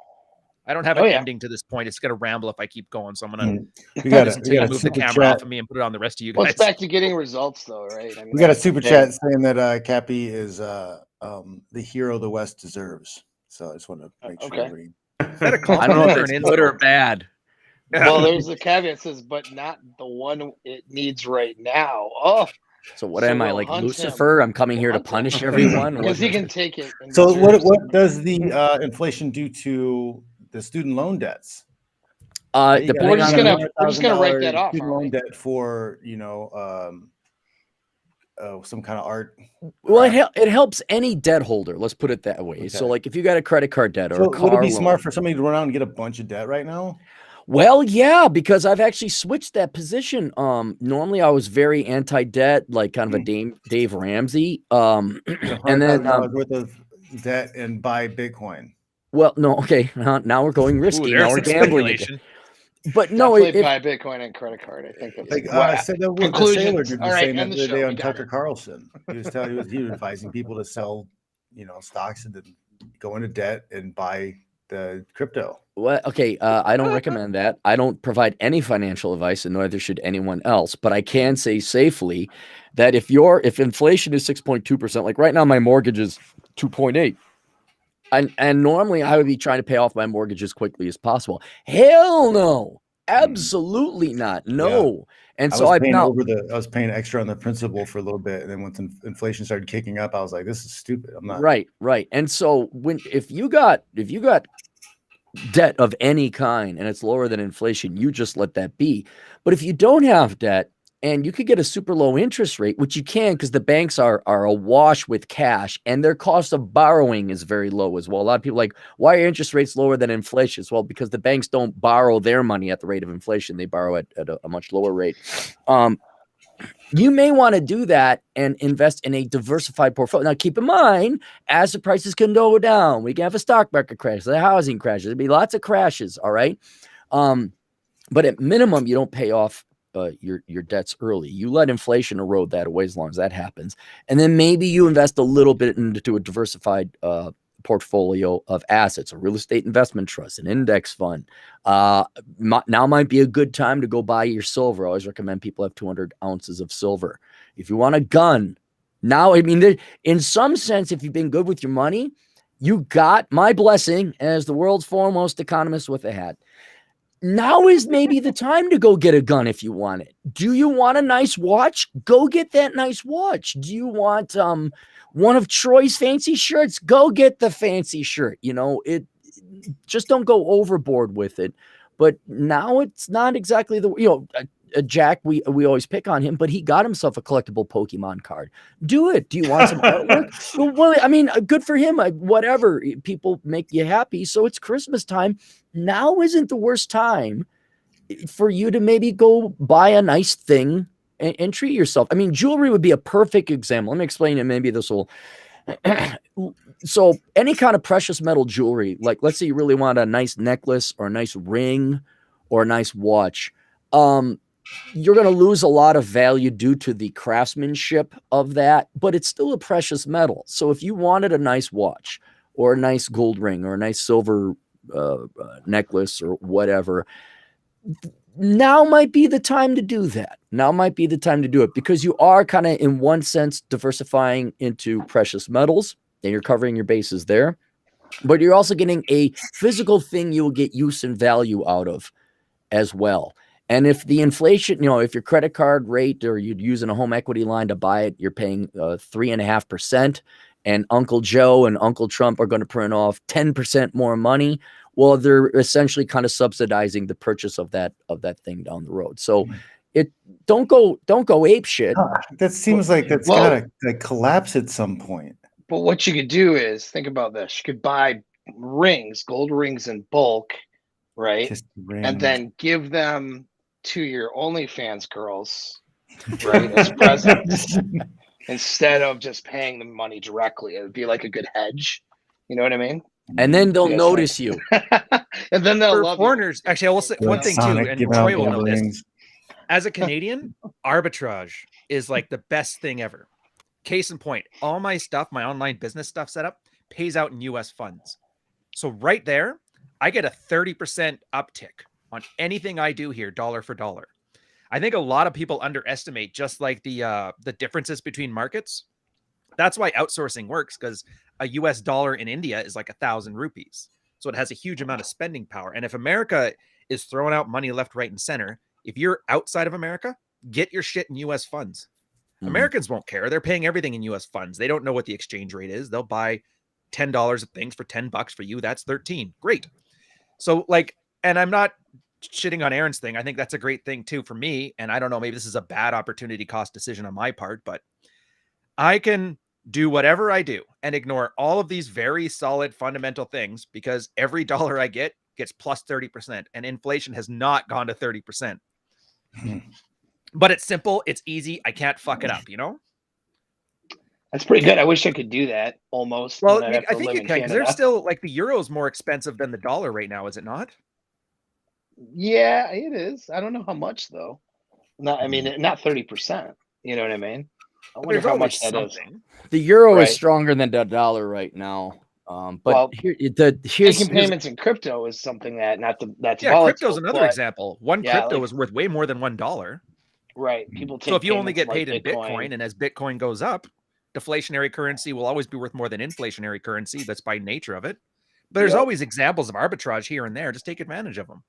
I don't have an ending to this point. It's going to ramble if I keep going. So I'm going to move the camera off of me and put it on the rest of you guys. Well, it's back to getting results, though, right? I mean, we got a super chat saying that Cappy is the hero the West deserves. So I just want to make sure everybody. I don't know if it's good or bad. Well, there's the caveat says, but not the one it needs right now. Oh. So what am I, like Lucifer? I'm coming here to punish everyone? Because he can take it. So what does the inflation do to the student loan debts? We're just gonna write that off. Student loan debt for some kind of art. Well, it helps any debt holder. Let's put it that way. Okay. So, like, if you got a credit card debt or a car would it be loan, smart for somebody to run out and get a bunch of debt right now? Well, yeah, because I've actually switched that position. Normally I was very anti-debt, like kind of a Dave Ramsey. And then worth of debt and buy Bitcoin. Well, no, okay. Now we're going risky. Now we're gambling. But no, buy Bitcoin and credit card. I think that's I said that with the sailor dude was saying that the other day on Tucker Carlson. He was advising people to sell, stocks and then go into debt and buy the crypto. Well, okay. I don't recommend that. I don't provide any financial advice, and neither should anyone else. But I can say safely that if inflation is 6.2%, like right now, my mortgage is 2.8. And normally I would be trying to pay off my mortgage as quickly as possible. Hell no, absolutely not. No. Yeah. And so I was paying extra on the principal for a little bit. And then once inflation started kicking up, I was like, this is stupid. I'm not right. And so if you got debt of any kind and it's lower than inflation, you just let that be. But if you don't have debt, and you could get a super low interest rate, which you can because the banks are awash with cash and their cost of borrowing is very low as well. A lot of people are like, why are interest rates lower than inflation? Well, because the banks don't borrow their money at the rate of inflation. They borrow at a much lower rate. You may want to do that and invest in a diversified portfolio. Now, keep in mind, as the prices can go down, we can have a stock market crash, the housing crash. There'll be lots of crashes, all right? But at minimum, you don't pay off your debts early. You let inflation erode that away as long as that happens. And then maybe you invest a little bit into a diversified portfolio of assets, a real estate investment trust, an index fund. Now might be a good time to go buy your silver. I always recommend people have 200 ounces of silver. If you want a gun, now, I mean, in some sense, if you've been good with your money, you got my blessing as the world's foremost economist with a hat. Now is maybe the time to go get a gun if you want it. Do you want a nice watch? Go get that nice watch. Do you want one of Troy's fancy shirts? Go get the fancy shirt. Just don't go overboard with it. But now it's not exactly Jack, we always pick on him, but he got himself a collectible Pokemon card. Do it. Do you want some artwork? Well, I mean, good for him. Whatever. People make you happy. So it's Christmas time. Now isn't the worst time for you to maybe go buy a nice thing and treat yourself. I mean, jewelry would be a perfect example. Let me explain it. Maybe this will. So any kind of precious metal jewelry, like let's say you really want a nice necklace or a nice ring or a nice watch. You're going to lose a lot of value due to the craftsmanship of that, but it's still a precious metal. So if you wanted a nice watch or a nice gold ring or a nice silver necklace or whatever. Now might be the time to do that. Now might be the time to do it because you are kind of, in one sense, diversifying into precious metals and you're covering your bases there. But you're also getting a physical thing you will get use and value out of as well. And if the inflation, if your credit card rate or you're using a home equity line to buy it, you're paying 3.5%, and Uncle Joe and Uncle Trump are going to print off 10% more money. Well, they're essentially kind of subsidizing the purchase of that thing down the road. So don't go ape shit. That seems like that's gotta collapse at some point. But what you could do is think about this. You could buy rings, gold rings in bulk, right? Just and then give them to your OnlyFans girls, right, as presents instead of just paying them money directly. It would be like a good hedge. You know what I mean? And then they'll notice you. And then they'll For love foreigners. Actually, I will say one thing too, Sonic and giving out Troy will know gold this. rings. As a Canadian, arbitrage is like the best thing ever. Case in point, all my stuff, my online business stuff set up, pays out in US funds. So right there, I get a 30% uptick on anything I do here, dollar for dollar. I think a lot of people underestimate just like the differences between markets. That's why outsourcing works, because a US dollar in India is like 1,000 rupees. So it has a huge amount of spending power. And if America is throwing out money left, right, and center, if you're outside of America, get your shit in US funds. Americans won't care. They're paying everything in US funds. They don't know what the exchange rate is. They'll buy $10 of things for $10 for you. That's 13. Great. So and I'm not shitting on Aaron's thing. I think that's a great thing too for me. And I don't know, maybe this is a bad opportunity cost decision on my part, but I can do whatever I do and ignore all of these very solid fundamental things because every dollar I get gets plus 30%, and inflation has not gone to 30%. But it's simple. It's easy. I can't fuck it up, That's pretty good. I wish I could do that almost. Well, I think you can, because there's still the euro is more expensive than the dollar right now, is it not? Yeah, it is. I don't know how much though. Not 30%. You know what I mean? I wonder how much that is. The euro is stronger than the dollar right now. But here's making payments in crypto is something that's crypto's another example. One crypto is worth way more than $1. Right. People take so if you only get paid in Bitcoin, and as Bitcoin goes up, deflationary currency will always be worth more than inflationary currency. That's by nature of it. But there's always examples of arbitrage here and there. Just take advantage of them.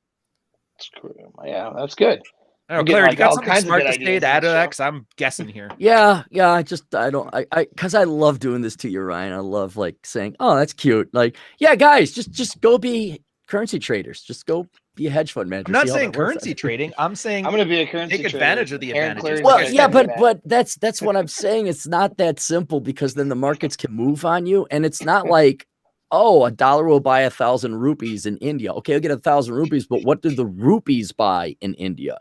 That's true. Yeah, that's good. I don't know, Claire, you got something smart to say to add to that? Because I'm guessing here. Yeah. Because I love doing this to you, Ryan. I love saying, oh, that's cute. Guys, just go be currency traders. Just go be a hedge fund manager. I'm not saying currency trading. I'm saying I'm going to be a currency take advantage of the advantages. Well, yeah, but that's what I'm saying. It's not that simple because then the markets can move on you, and it's not like, oh, $1 will buy 1,000 rupees in India. Okay, I'll get 1,000 rupees, but what do the rupees buy in India?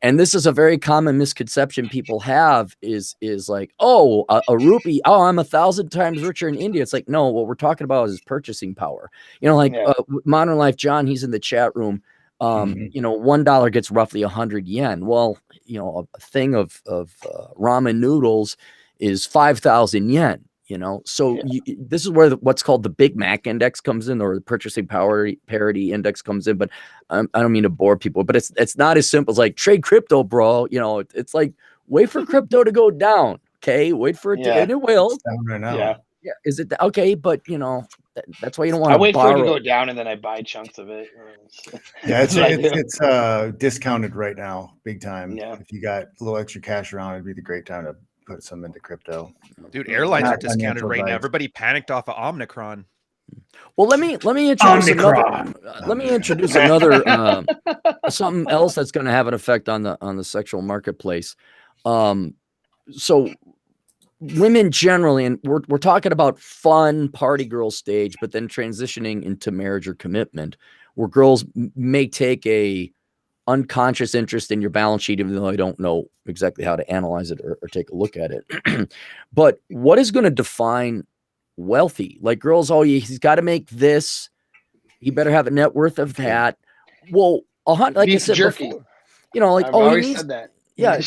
And this is a very common misconception people have is like, oh, a rupee. Oh, I'm 1,000 times richer in India. It's like, no, what we're talking about is purchasing power. Modern Life, John, he's in the chat room. $1 gets roughly 100 yen. Well, a thing of ramen noodles is 5,000 yen. This is where what's called the Big Mac index comes in, or the purchasing power parity index comes in. But I don't mean to bore people, but it's not as simple as like trade crypto, bro. It's like wait for crypto to go down. Okay, wait for it to, and it will. It's down right now. Yeah. Is it okay? But that's why you don't want to. I wait for it to go down and then I buy chunks of it. Yeah, it's discounted right now, big time. Yeah. If you got a little extra cash around, it'd be the great time to put some into crypto. Dude, airlines are discounted right now. Everybody panicked off of Omicron. Well, let me introduce another something else that's going to have an effect on the sexual marketplace. So women generally, and we're talking about fun party girl stage, but then transitioning into marriage or commitment, where girls may take a unconscious interest in your balance sheet, even though I don't know exactly how to analyze it or take a look at it. But what is going to define wealthy? Like girls, he's got to make this. He better have a net worth of that. Well, like I said jerky. Before, I've always said that. Yeah.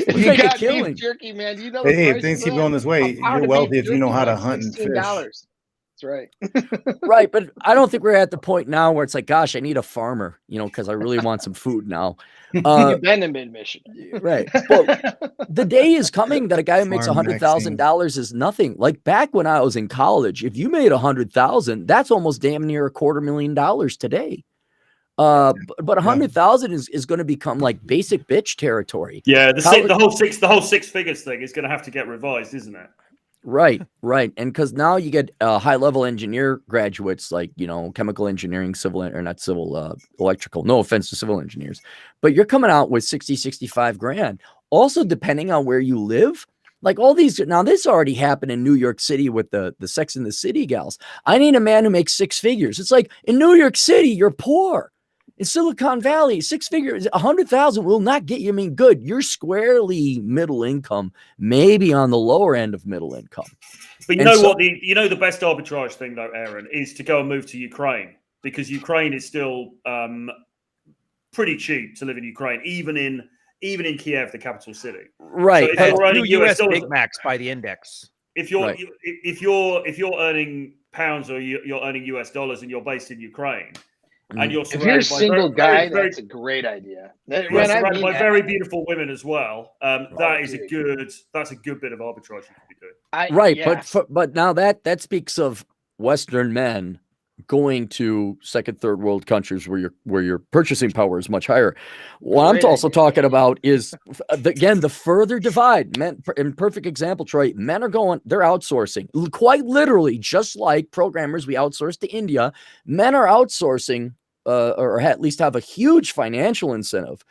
You got beef jerky, man. Hey, if things keep going this way, you're wealthy if you know how to hunt and fish. $16. It's That's right. Right, but I don't think we're at the point now where it's like, gosh, I need a farmer, because I really want some food now. You've been in mid-Michigan. Right. Well, the day is coming that a guy who makes Farm $100,000 is nothing. Like back when I was in college, if you made 100,000, that's almost damn near $250,000 today. But 100,000 is going to become like basic bitch territory. Yeah, the whole six figures thing is going to have to get revised, isn't it? Right. And because now you get high level engineer graduates like, chemical engineering, electrical, no offense to civil engineers, but you're coming out with 60, 65 grand. Also, depending on where you live, like all these, now this already happened in New York City with the Sex and the City gals. I need a man who makes 6 figures. It's like in New York City, you're poor. In Silicon Valley, 6 figures, 100,000 will not get you. I mean, good. You're squarely middle income, maybe on the lower end of middle income. But the best arbitrage thing though, Aaron, is to go and move to Ukraine, because Ukraine is still pretty cheap to live in Ukraine, even in Kiev, the capital city. Right. So if you're earning US dollars, Big Macs by the index. if you're earning pounds or you're earning US dollars and you're based in Ukraine. And you're if you're a single guy, that's a great idea. You're surrounded by very beautiful women as well. That's a good bit of arbitrage you could be doing. But now that speaks of Western men going to second, third world countries where your purchasing power is much higher. What I'm also talking about is the further divide. Men, in perfect example, Troy, men they're outsourcing quite literally, just like programmers we outsource to India. Men are outsourcing. Or at least have a huge financial incentive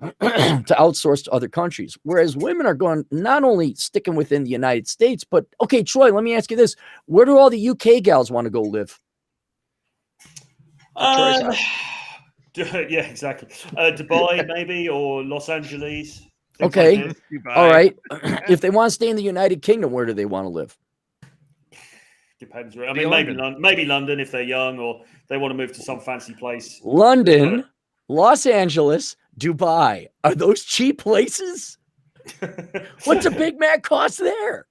to outsource to other countries. Whereas women are going, not only sticking within the United States, but okay, Troy, let me ask you this. Where do all the UK gals want to go live? Yeah, exactly. Dubai maybe, or Los Angeles. Okay. Like all right. If they want to stay in the United Kingdom, where do they want to live? Depends. I mean, maybe London if they're young, or they want to move to some fancy place. London, Los Angeles, Dubai. Are those cheap places? What's a Big Mac cost there?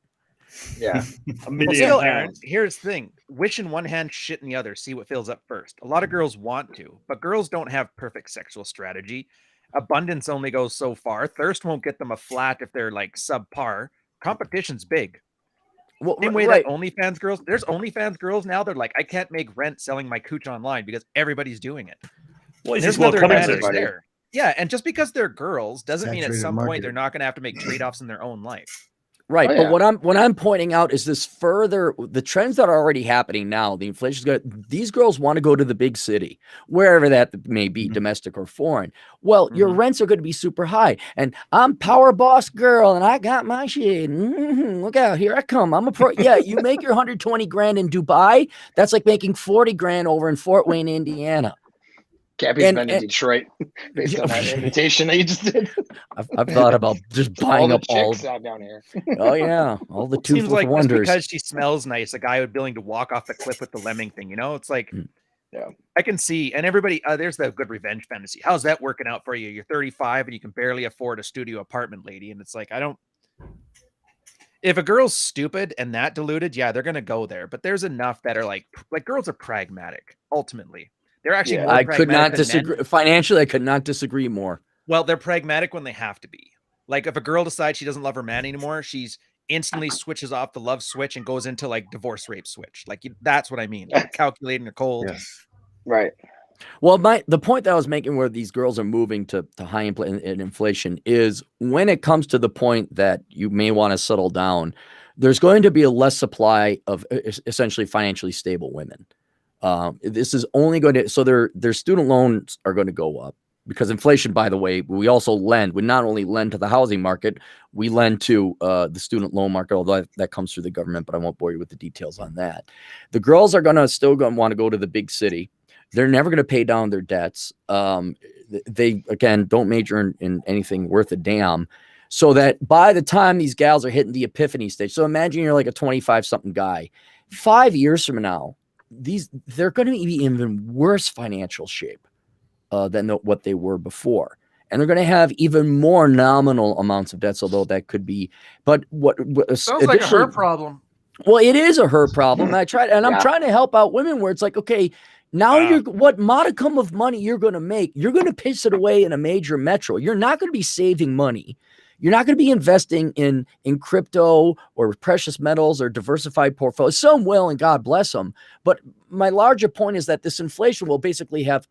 Yeah. $1 million. Still, Aaron, here's the thing. Wish in one hand, shit in the other. See what fills up first. A lot of girls want to, but girls don't have perfect sexual strategy. Abundance only goes so far. Thirst won't get them a flat if they're like subpar. Competition's big. Well, same way that OnlyFans girls, there's OnlyFans girls now. They're like, I can't make rent selling my cooch online because everybody's doing it. What is this world coming to? There. Yeah, and just because they're girls doesn't mean at some point they're not going to have to make trade-offs in their own life. Right, but what I'm pointing out is the trends that are already happening now. The inflation's good. These girls want to go to the big city, wherever that may be, domestic or foreign. Well, your rents are going to be super high, and I'm power boss girl, and I got my shit. Look out, here I come. I'm a pro. Yeah, you make your 120 grand in Dubai. That's like making 40 grand over in Fort Wayne, Indiana. Cappy's been in Detroit based on that invitation that you just did. I've thought about just buying up all out down here. Oh yeah, all the Seems like wonders. Just because she smells nice, a guy would be willing to walk off the cliff with the lemming thing. It's like, I can see. And everybody, there's the good revenge fantasy. How's that working out for you? You're 35 and you can barely afford a studio apartment, lady. And it's like, if a girl's stupid and that deluded, yeah, they're gonna go there. But there's enough that are like girls are pragmatic. Ultimately. They're actually more I could not disagree. Men. Financially, I could not disagree more. Well, they're pragmatic when they have to be. Like if a girl decides she doesn't love her man anymore, she's instantly switches off the love switch and goes into like divorce rape switch. Like that's what I mean. Like calculating a cold. Yes. Right. Well, the point that I was making where these girls are moving to high inflation is when it comes to the point that you may want to settle down, there's going to be a less supply of essentially financially stable women. This is only going to, so their student loans are going to go up because inflation, by the way, we also lend. We not only lend to the housing market, we lend to the student loan market, although that comes through the government, but I won't bore you with the details on that. The girls are still going to want to go to the big city. They're never going to pay down their debts. They, again, don't major in anything worth a damn. So that by the time these gals are hitting the epiphany stage, so imagine you're like a 25-something guy. 5 years from now, they're going to be even worse financial shape than what they were before, and they're going to have even more nominal amounts of debts. Although that could be, but what sounds like a her problem. Well, it is a her problem. I'm Yeah. trying to help out women where it's like, okay, now Wow. what modicum of money you're going to make, you're going to piss it away in a major metro. You're not going to be saving money. You're not going to be investing in crypto or precious metals or diversified portfolios. Some will, and God bless them. But my larger point is that this inflation will basically have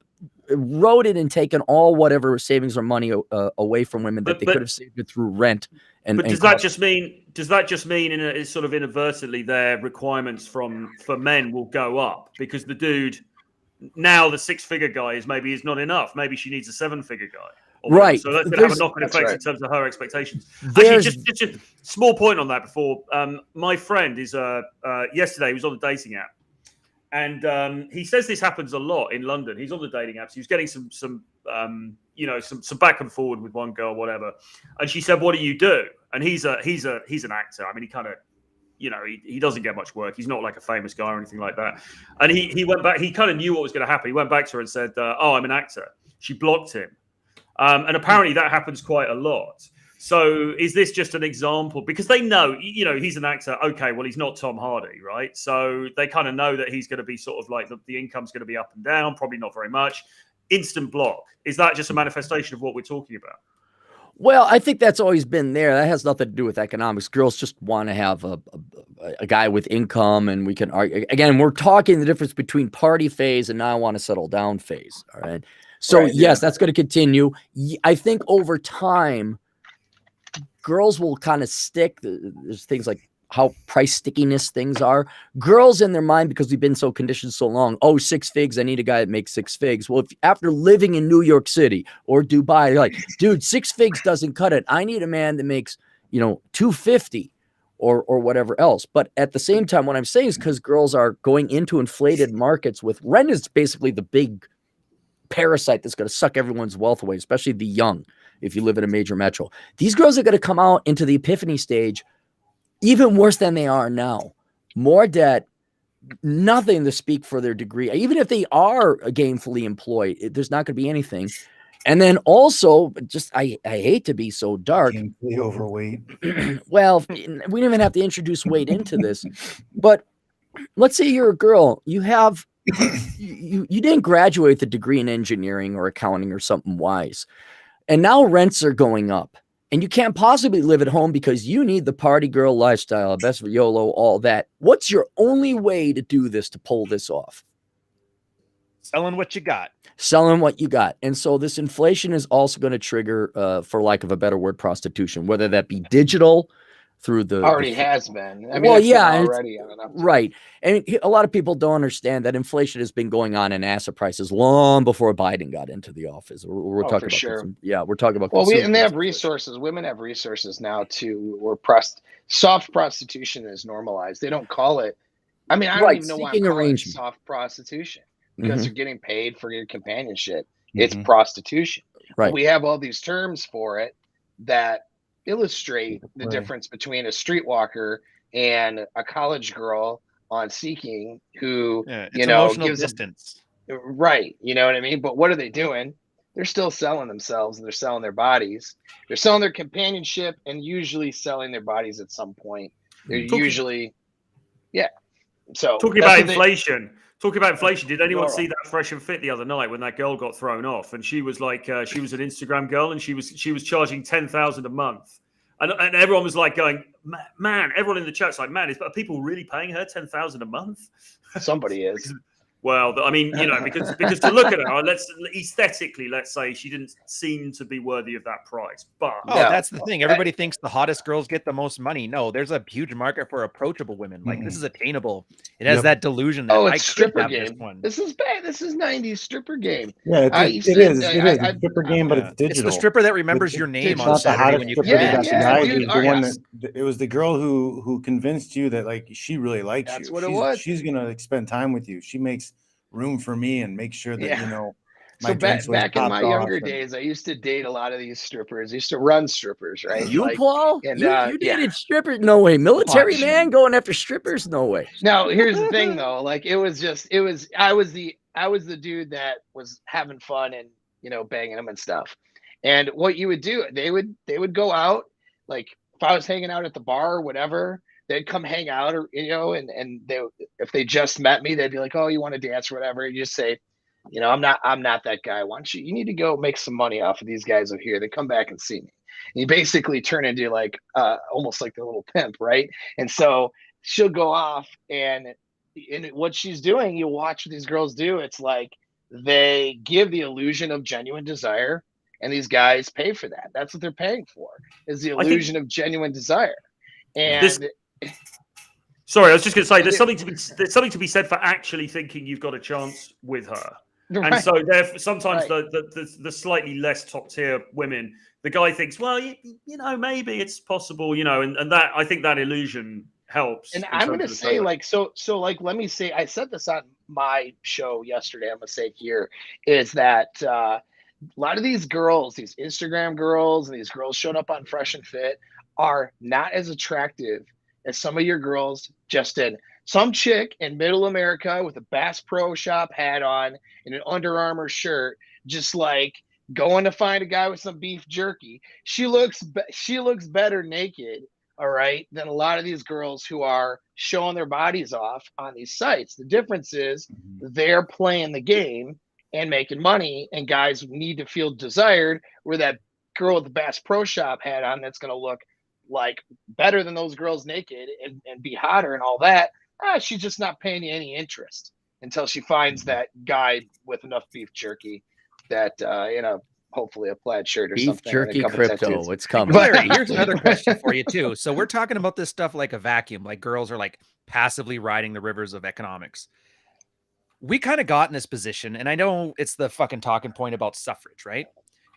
eroded and taken all whatever savings or money away from women that they could have saved it through rent. But does that just mean in a sort of inadvertently their requirements for men will go up because the dude now the 6-figure guy is not enough. Maybe she needs a 7-figure guy. Right. So that's going to have a knock-on effect in terms of her expectations. Actually, just a small point on that before. My friend is yesterday he was on the dating app, and he says this happens a lot in London. He's on the dating apps. He was getting some back and forward with one girl, whatever. And she said, "What do you do?" And he's an actor. I mean, he kind of, he doesn't get much work. He's not like a famous guy or anything like that. And he went back. He kind of knew what was going to happen. He went back to her and said, "Oh, I'm an actor." She blocked him. And apparently that happens quite a lot. So is this just an example? Because they know, he's an actor. Okay, well, he's not Tom Hardy, right? So they kind of know that he's going to be sort of like the income's going to be up and down, probably not very much. Instant block. Is that just a manifestation of what we're talking about? Well, I think that's always been there. That has nothing to do with economics. Girls just want to have a guy with income, and we can argue. Again, we're talking the difference between party phase and now I want to settle down phase. All right. So yes, that's going to continue. I think over time, girls will kind of stick. There's things like how price stickiness things are. Girls in their mind, because we've been so conditioned so long, 6 figs, I need a guy that makes 6 figs. Well, if after living in New York City or Dubai, like, dude, 6 figs doesn't cut it. I need a man that makes, 250 or whatever else. But at the same time, what I'm saying is because girls are going into inflated markets with rent is basically the big parasite that's going to suck everyone's wealth away, especially the young, if you live in a major metro. These girls are going to come out into the epiphany stage even worse than they are now. More debt, nothing to speak for their degree. Even if they are gainfully employed, there's not going to be anything. And then also, just I hate to be so dark. Gainfully overweight. Well, we don't even have to introduce weight into this. But let's say you're a girl. You have you didn't graduate with a degree in engineering or accounting or something wise. And now rents are going up. And you can't possibly live at home because you need the party girl lifestyle, best of YOLO, all that. What's your only way to do this, to pull this off? Selling what you got. Selling what you got. And so this inflation is also going to trigger, for lack of a better word, prostitution, whether that be digital through the already has been. I mean, well, it's been yeah, already on an uptick. right. And a lot of people don't understand that inflation has been going on in asset prices long before Biden got into the office. We're talking about sure. we're talking about and they have resources. Women have resources now too. Soft prostitution is normalized. They don't call it. I mean, I don't even know why I'm calling it soft prostitution, because you're getting paid for your companionship. It's prostitution. Right. But we have all these terms for it that illustrate the difference between a streetwalker and a college girl on Seeking who, emotional distance. Right. You know what I mean? But what are they doing? They're still selling themselves, and they're selling their bodies. They're selling their companionship and usually selling their bodies at some point. They're usually, So talking about inflation. Did anyone see that Fresh and Fit the other night when that girl got thrown off? And she was like, she was an Instagram girl, and she was charging $10,000 a month, and everyone was like going, man. Everyone in the chat's like, man, are people really paying her $10,000 a month? Somebody is. Well, I mean, because to look at her, let's say she didn't seem to be worthy of that price. But that's the thing. Everybody thinks the hottest girls get the most money. No, there's a huge market for approachable women. Like this is attainable. It has that delusion that it's stripper game. This is bad. This is 90s stripper game. Yeah, it is a stripper game, but it's digital. It's the stripper that remembers your name on Saturday when you come It was the girl who convinced you that like she really likes you. That's what it was. She's gonna spend time with you. She makes room for me and make sure that so back in my younger days, I used to date a lot of these strippers. I used to run strippers, right? Paul? And, you dated strippers? No way. Military man going after strippers? No way. Now here's the thing though. Like I was the dude that was having fun and banging them and stuff. And what you would do, they would go out, like if I was hanging out at the bar or whatever, they'd come hang out, or and they, if they just met me, they'd be like, "Oh, you want to dance or whatever?" You just say, I'm not that guy. Why don't you need to go make some money off of these guys over here. They come back and see me. And you basically turn into like almost like the little pimp, right? And so she'll go off, and what she's doing, you watch what these girls do. It's like they give the illusion of genuine desire, and these guys pay for that. That's what they're paying for, is the illusion of genuine desire. And sorry, I was just going to say, there's something to be said for actually thinking you've got a chance with her. Right. And so therefore, sometimes the slightly less top tier women, the guy thinks, well, maybe it's possible, and that, I think that illusion helps. And I'm going to say, like, so like, let me say, I said this on my show yesterday, I'm going to say here, is that a lot of these girls, these Instagram girls, and these girls showing up on Fresh and Fit are not as attractive as some of your girls just in. Some chick in middle America with a Bass Pro Shop hat on and an Under Armour shirt, just like going to find a guy with some beef jerky. She looks better naked, all right, than a lot of these girls who are showing their bodies off on these sites. The difference is they're playing the game and making money, and guys need to feel desired, where that girl with the Bass Pro Shop hat on, that's going to look like better than those girls naked and be hotter and all that. She's just not paying you any interest until she finds that guy with enough beef jerky that, hopefully a plaid shirt or beef something. Beef jerky crypto, tattoos. It's coming. Larry, here's another question for you too. So we're talking about this stuff like a vacuum, like girls are like passively riding the rivers of economics. We kind of got in this position, and I know it's the fucking talking point about suffrage, right?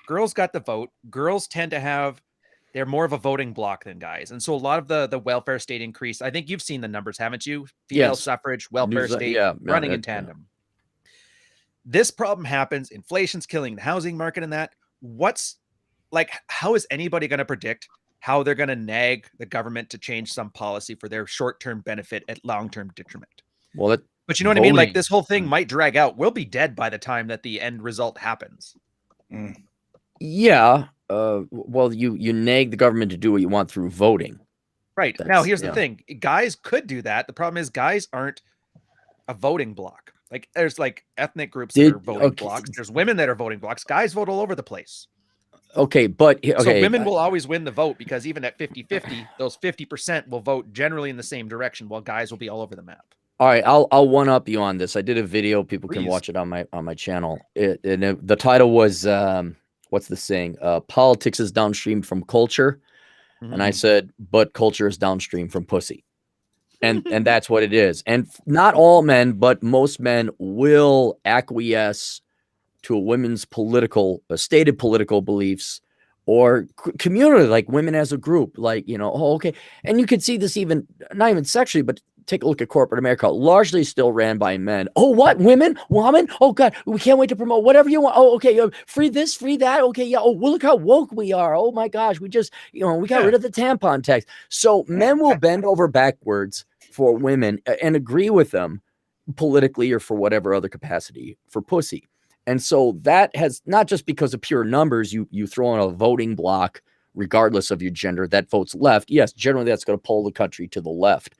Girls got the vote. Girls tend to they're more of a voting bloc than guys. And so a lot of the welfare state increase, I think you've seen the numbers, haven't you? Female suffrage, welfare state running in tandem. This problem happens. Inflation's killing the housing market and that. How is anybody going to predict how they're going to nag the government to change some policy for their short-term benefit at long-term detriment? Well, but you know what I mean? Like, this whole thing might drag out. We'll be dead by the time that the end result happens. Yeah. Well, you nag the government to do what you want through voting. Right. Now, here's the thing. Guys could do that. The problem is guys aren't a voting bloc. Like, there's like ethnic groups that are voting blocks. There's women that are voting blocks. Guys vote all over the place. Okay, but so women will always win the vote, because even at 50-50, those 50% will vote generally in the same direction, while guys will be all over the map. All right, I'll one up you on this. I did a video. People can watch it on my channel. The title was what's the saying? Politics is downstream from culture, and I said, but culture is downstream from pussy, and that's what it is. And not all men, but most men will acquiesce to a woman's stated political beliefs or community, like women as a group, like, okay. And you can see this even, not even sexually, but take a look at corporate America, largely still ran by men. Oh, what? Women? Oh, God, we can't wait to promote whatever you want. Oh, okay. Free this, free that. Okay. Yeah. Oh, well, look how woke we are. Oh, my gosh. We just, we got rid of the tampon tax. So men will bend over backwards for women and agree with them politically or for whatever other capacity for pussy. And so that has, not just because of pure numbers, you throw in a voting block, regardless of your gender, that votes left. Yes, generally that's going to pull the country to the left.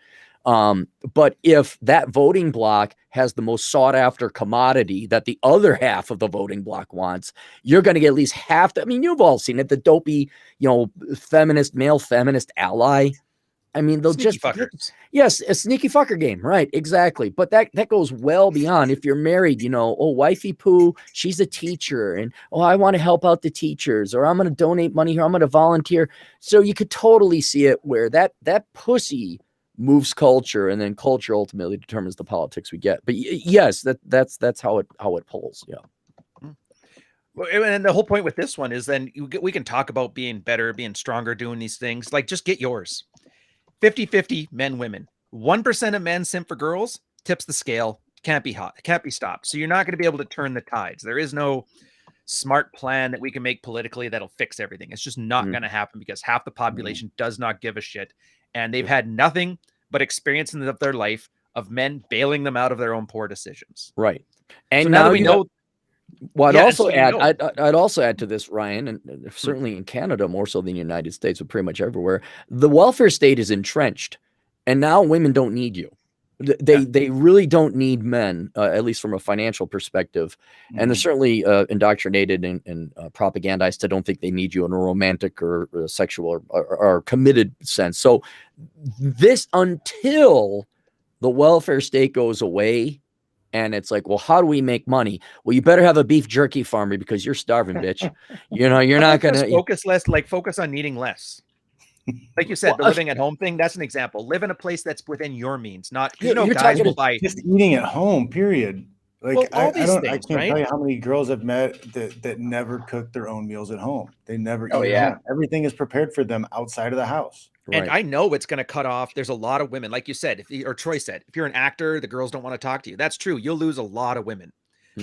But if that voting block has the most sought after commodity that the other half of the voting block wants, you're going to get at least half. You've all seen it. The dopey, male feminist ally. I mean, they'll sneaky just fuckers. Yes, a sneaky fucker game, right? Exactly. But that goes well beyond. If you're married, wifey poo, she's a teacher, and I want to help out the teachers, or I'm going to donate money here, I'm going to volunteer. So you could totally see it where that pussy moves culture, and then culture ultimately determines the politics we get. But yes, that's how it pulls. Yeah. And the whole point with this one is then we can talk about being better, being stronger, doing these things. Like, just get yours. 50-50 men, women. 1% of men simp for girls, tips the scale. Can't be hot. Can't be stopped. So you're not going to be able to turn the tides. There is no smart plan that we can make politically that'll fix everything. It's just not going to happen, because half the population does not give a shit. And they've had nothing but experience in their life of men bailing them out of their own poor decisions. Right. And so now that we know. Well, I'd also add to this, Ryan, and certainly in Canada, more so than the United States, but pretty much everywhere, the welfare state is entrenched. And now women don't need you. They really don't need men, at least from a financial perspective. And they're certainly indoctrinated and propagandized to don't think they need you in a romantic or sexual or committed sense. So this, until the welfare state goes away, and it's like, well, how do we make money? Well, you better have a beef jerky farmer because you're starving, bitch. You're not going to focus on needing less. Like you said, the living at home thing, that's an example. Live in a place that's within your means, not, guys will buy just eating at home, period. Like, well, I can't tell you how many girls I've met that never cook their own meals at home. They never eat at home. Everything is prepared for them outside of the house. And I know it's going to cut off. There's a lot of women, like you said, or Troy said, if you're an actor, the girls don't want to talk to you. That's true. You'll lose a lot of women.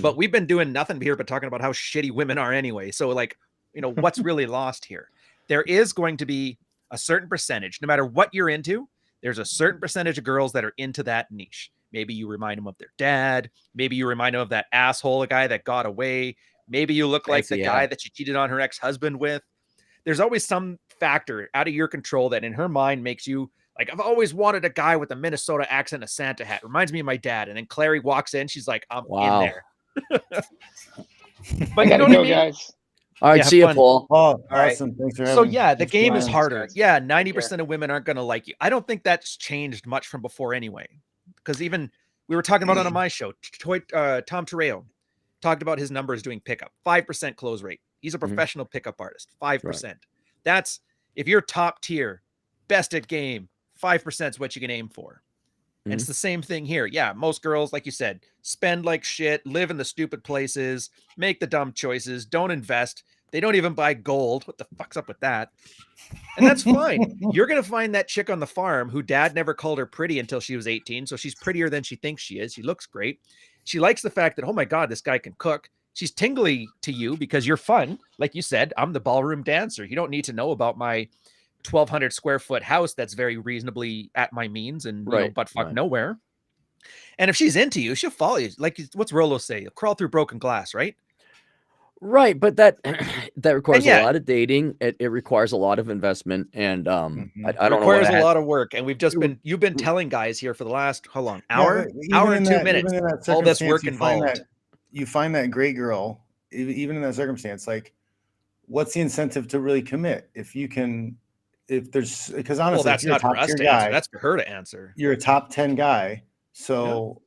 But we've been doing nothing here but talking about how shitty women are anyway. So like, what's really lost here? There is going to be a certain percentage, no matter what you're into, there's a certain percentage of girls that are into that niche. Maybe you remind them of their dad. Maybe you remind them of that asshole, a guy that got away. Maybe you look like the guy that she cheated on her ex-husband with. There's always some factor out of your control that in her mind makes you like, I've always wanted a guy with a Minnesota accent, a Santa hat. Reminds me of my dad. And then Clary walks in. She's like, I'm in there. But you know what I mean? Guys. All right, see you, Paul. All right. Awesome. Thanks for having me. So the game is harder. 90% of women aren't going to like you. I don't think that's changed much from before anyway. Because even we were talking about it on my show. Tom Torreo talked about his numbers doing pickup. 5% close rate. He's a professional pickup artist. 5%. Right. That's, if you're top tier, best at game, 5% is what you can aim for. And it's the same thing here. Yeah, most girls, like you said, spend like shit, live in the stupid places, make the dumb choices, don't invest. They don't even buy gold. What the fuck's up with that? And that's fine. You're going to find that chick on the farm who dad never called her pretty until she was 18. So she's prettier than she thinks she is. She looks great. She likes the fact that, oh my God, this guy can cook. She's tingly to you because you're fun. Like you said, I'm the ballroom dancer. You don't need to know about my 1,200 square foot house that's very reasonably at my means and butt fuck nowhere. And if she's into you, she'll follow you. Like, what's Rolo say? You'll crawl through broken glass, right? Right, but that requires a lot of dating. It requires a lot of investment, and I don't know. It requires a lot of work, and you've been telling guys here for the last how long? Hour and 2 minutes. All this work involved. You find that great girl, even in that circumstance. Like, what's the incentive to really commit? If there's, because honestly, that's not for us to answer. That's for her to answer. You're a top 10 guy, so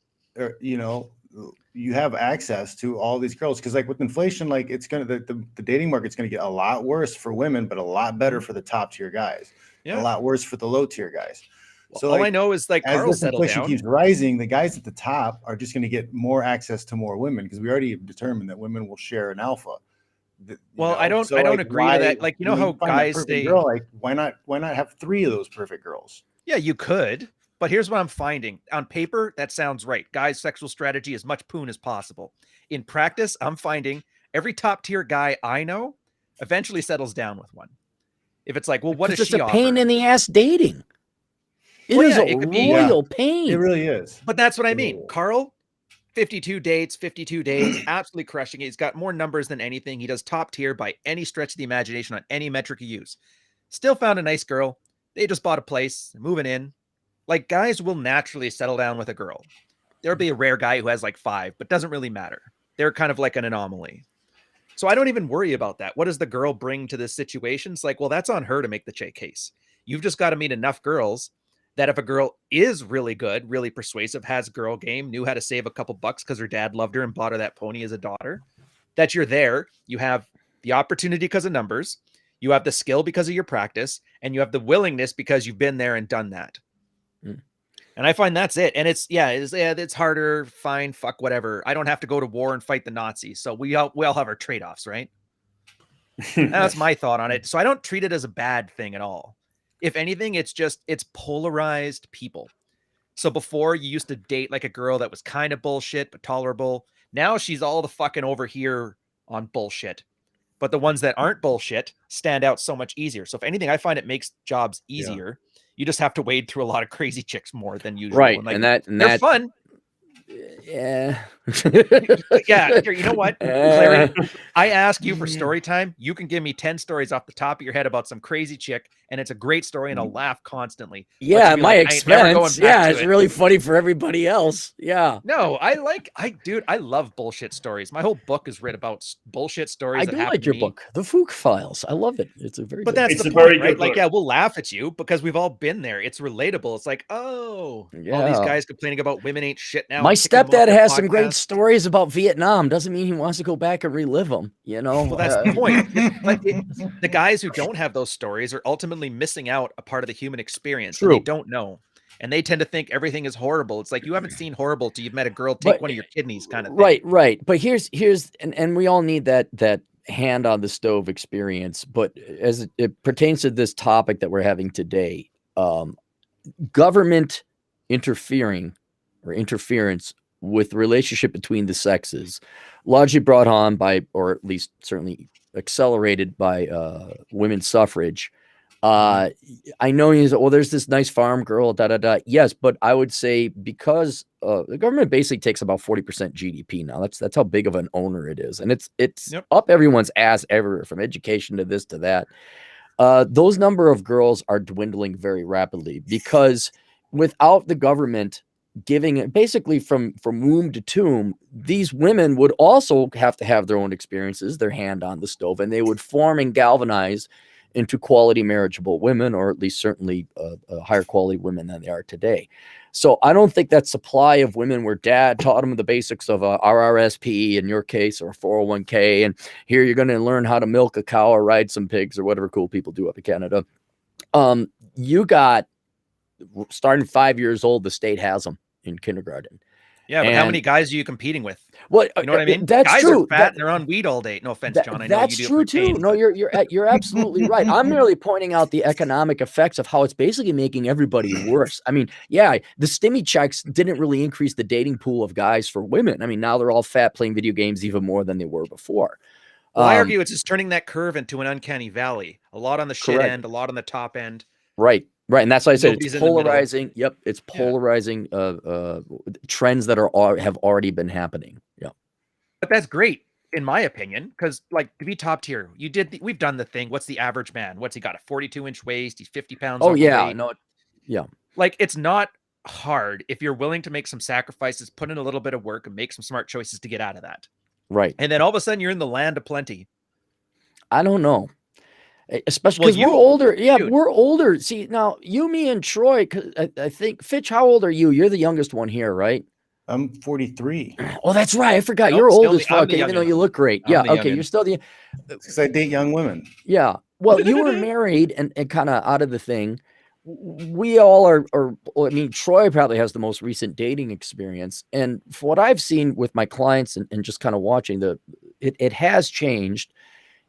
you have access to all these girls. Because like with inflation, like it's gonna the dating market's gonna get a lot worse for women, but a lot better for the top tier guys. A lot worse for the low tier guys. Well, so all I know is like as this inflation keeps rising, the guys at the top are just going to get more access to more women because we already have determined that women will share an alpha. I don't agree with that. Like, how guys stay. Girl, like, why not have 3 of those perfect girls? Yeah, you could. But here's what I'm finding. On paper, that sounds right. Guys' sexual strategy as much poon as possible. In practice, I'm finding every top tier guy I know eventually settles down with one. If it's like, well, what is she offer? It's a pain in the ass dating. It is a royal pain. It really is. But that's what I mean. Carl, 52 dates, 52 days, absolutely crushing it. He's got more numbers than anything. He does top tier by any stretch of the imagination on any metric you use. Still found a nice girl. They just bought a place, moving in. Like, guys will naturally settle down with a girl. There'll be a rare guy who has like 5, but doesn't really matter. They're kind of like an anomaly. So I don't even worry about that. What does the girl bring to this situation? It's like, well, that's on her to make the case. You've just got to meet enough girls that if a girl is really good, really persuasive, has girl game, knew how to save a couple bucks because her dad loved her and bought her that pony as a daughter, that you're there, you have the opportunity because of numbers, you have the skill because of your practice, and you have the willingness because you've been there and done that. And I find that's it. And it's harder, fine, fuck, whatever. I don't have to go to war and fight the Nazis. So we all have our trade-offs, right? That's my thought on it. So I don't treat it as a bad thing at all. If anything, it's polarized people. So before, you used to date like a girl that was kind of bullshit, but tolerable. Now she's all the fucking over here on bullshit. But the ones that aren't bullshit stand out so much easier. So if anything, I find it makes jobs easier. You just have to wade through a lot of crazy chicks more than usual. Right. And, like, and they're fun. Yeah. Yeah, here, you know what, Clary? I ask you for story time. You can give me 10 stories off the top of your head about some crazy chick, and it's a great story, and I'll laugh constantly. But Yeah, you'd be my like, I ain't never going expense. back Yeah, to it's it. really funny for everybody else. Yeah. No, dude, I love bullshit stories. My whole book is written about bullshit stories I that do happened like to your me. book, The Fook Files. I love it. It's a very But good that's It's the a point, very right? good Like, book. yeah, we'll laugh at you because we've all been there. It's relatable. It's like, oh, all these Yeah. guys complaining about women ain't shit now. My and kicking them off stepdad their has some great podcast. stories about Vietnam. Doesn't mean he wants to go back and relive them, you know? Well, that's the point. The guys who don't have those stories are ultimately missing out a part of the human experience, and they True. don't know. And they tend to think everything is horrible. It's like you haven't seen horrible till you've met a girl take But one of your kidneys, kind of right, thing. right. But here's and we all need that hand on the stove experience. But as it pertains to this topic that we're having today, government interference with the relationship between the sexes, largely brought on by, or at least certainly accelerated by women's suffrage. I know you say, well, there's this nice farm girl, da da da. Yes, but I would say because the government basically takes about 40% GDP now. That's how big of an owner it is, and it's Yep. up everyone's ass everywhere, from education to this to that. Those number of girls are dwindling very rapidly because without the government giving it basically from womb to tomb, these women would also have to have their own experiences, their hand on the stove, and they would form and galvanize into quality marriageable women, or at least certainly higher quality women than they are today. So I don't think that supply of women where dad taught them the basics of a RRSP in your case, or 401k, and here you're going to learn how to milk a cow or ride some pigs or whatever cool people do up in Canada. You got starting 5 years old, the state has them in kindergarten. Yeah, but how many guys are you competing with? What You know what I mean? That's guys true. are fat and they're on weed all day. No offense, John. I know That's you do true it for too. gains, No, but you're absolutely right. I'm merely pointing out the economic effects of how it's basically making everybody worse. I mean, yeah, the stimmy checks didn't really increase the dating pool of guys for women. I mean, now they're all fat playing video games even more than they were before. well, I argue it's just turning that curve into an uncanny valley. A lot on the shit Correct. end, a lot on the top end. Right. And that's why I said Nobody's it's in the middle. polarizing. Yep, it's Yeah. polarizing trends that have already been happening. Yeah. But that's great, in my opinion, because like to be top tier, we've done the thing. What's the average man? What's he got? A 42-inch waist? He's 50 pounds Oh yeah, overweight. no, yeah. Like it's not hard if you're willing to make some sacrifices, put in a little bit of work, and make some smart choices to get out of that. Right. And then all of a sudden you're in the land of plenty. I don't know. Especially because we're older. Yeah, dude. we're older. See, now you, me, and Troy, I think, Fitch, how old are you? You're the youngest one here, right? I'm 43. Oh, that's right. I forgot. Nope, You're still old as I'm fuck, the even though youngin'. you look great. I'm Yeah, the okay. youngin'. You're still the. Because I date young women. Yeah. Well, you were married and kind of out of the thing. We all are, I mean, Troy probably has the most recent dating experience. And for what I've seen with my clients and just kind of watching, it has changed.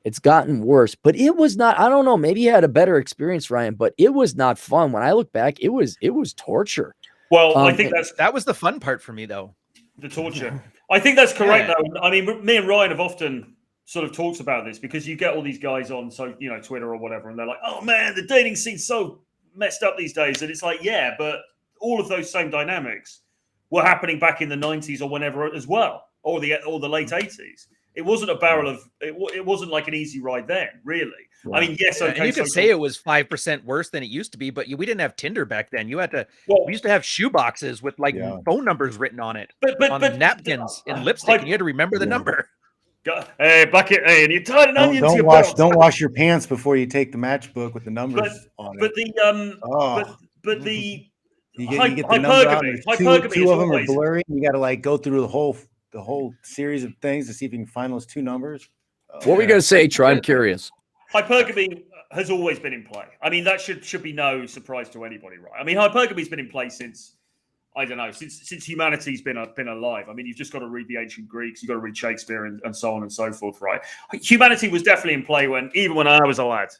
It's gotten worse, but it was not, I don't know, maybe you had a better experience, Ryan, but it was not fun. When I look back, it was torture. Well, I think that was the fun part for me, though. The torture. I think that's correct, Yeah. though. I mean, me and Ryan have often sort of talked about this because you get all these guys on, so Twitter or whatever, and they're like, "Oh man, the dating scene's so messed up these days," and it's like, yeah, but all of those same dynamics were happening back in the 90s or whenever as well, or the late 80s. It wasn't a barrel of it wasn't like an easy ride then, really. Right. I mean, yes, Yeah, okay. and you could say it was 5% worse than it used to be, but we didn't have Tinder back then. You had to. Well, we used to have shoe boxes with like phone numbers written on it, on napkins and lipstick, and you had to remember the number. Hey, bucket. Hey, and you tied an onion to your belt. Don't wash your pants before you take the matchbook with the numbers on it. But the you get the number out, and hypergamy two of them always, are blurry. You got to like go through the whole series of things to see if you can find those two numbers. What were you gonna say, Troy? I'm curious. Hypergamy has always been in play. I mean, that should be no surprise to anybody, right? I mean, hypergamy's been in place since, I don't know, since humanity's been alive. I mean, you've just got to read the ancient Greeks, you've got to read Shakespeare and so on and so forth, right? Humanity was definitely in play even when I was a lad.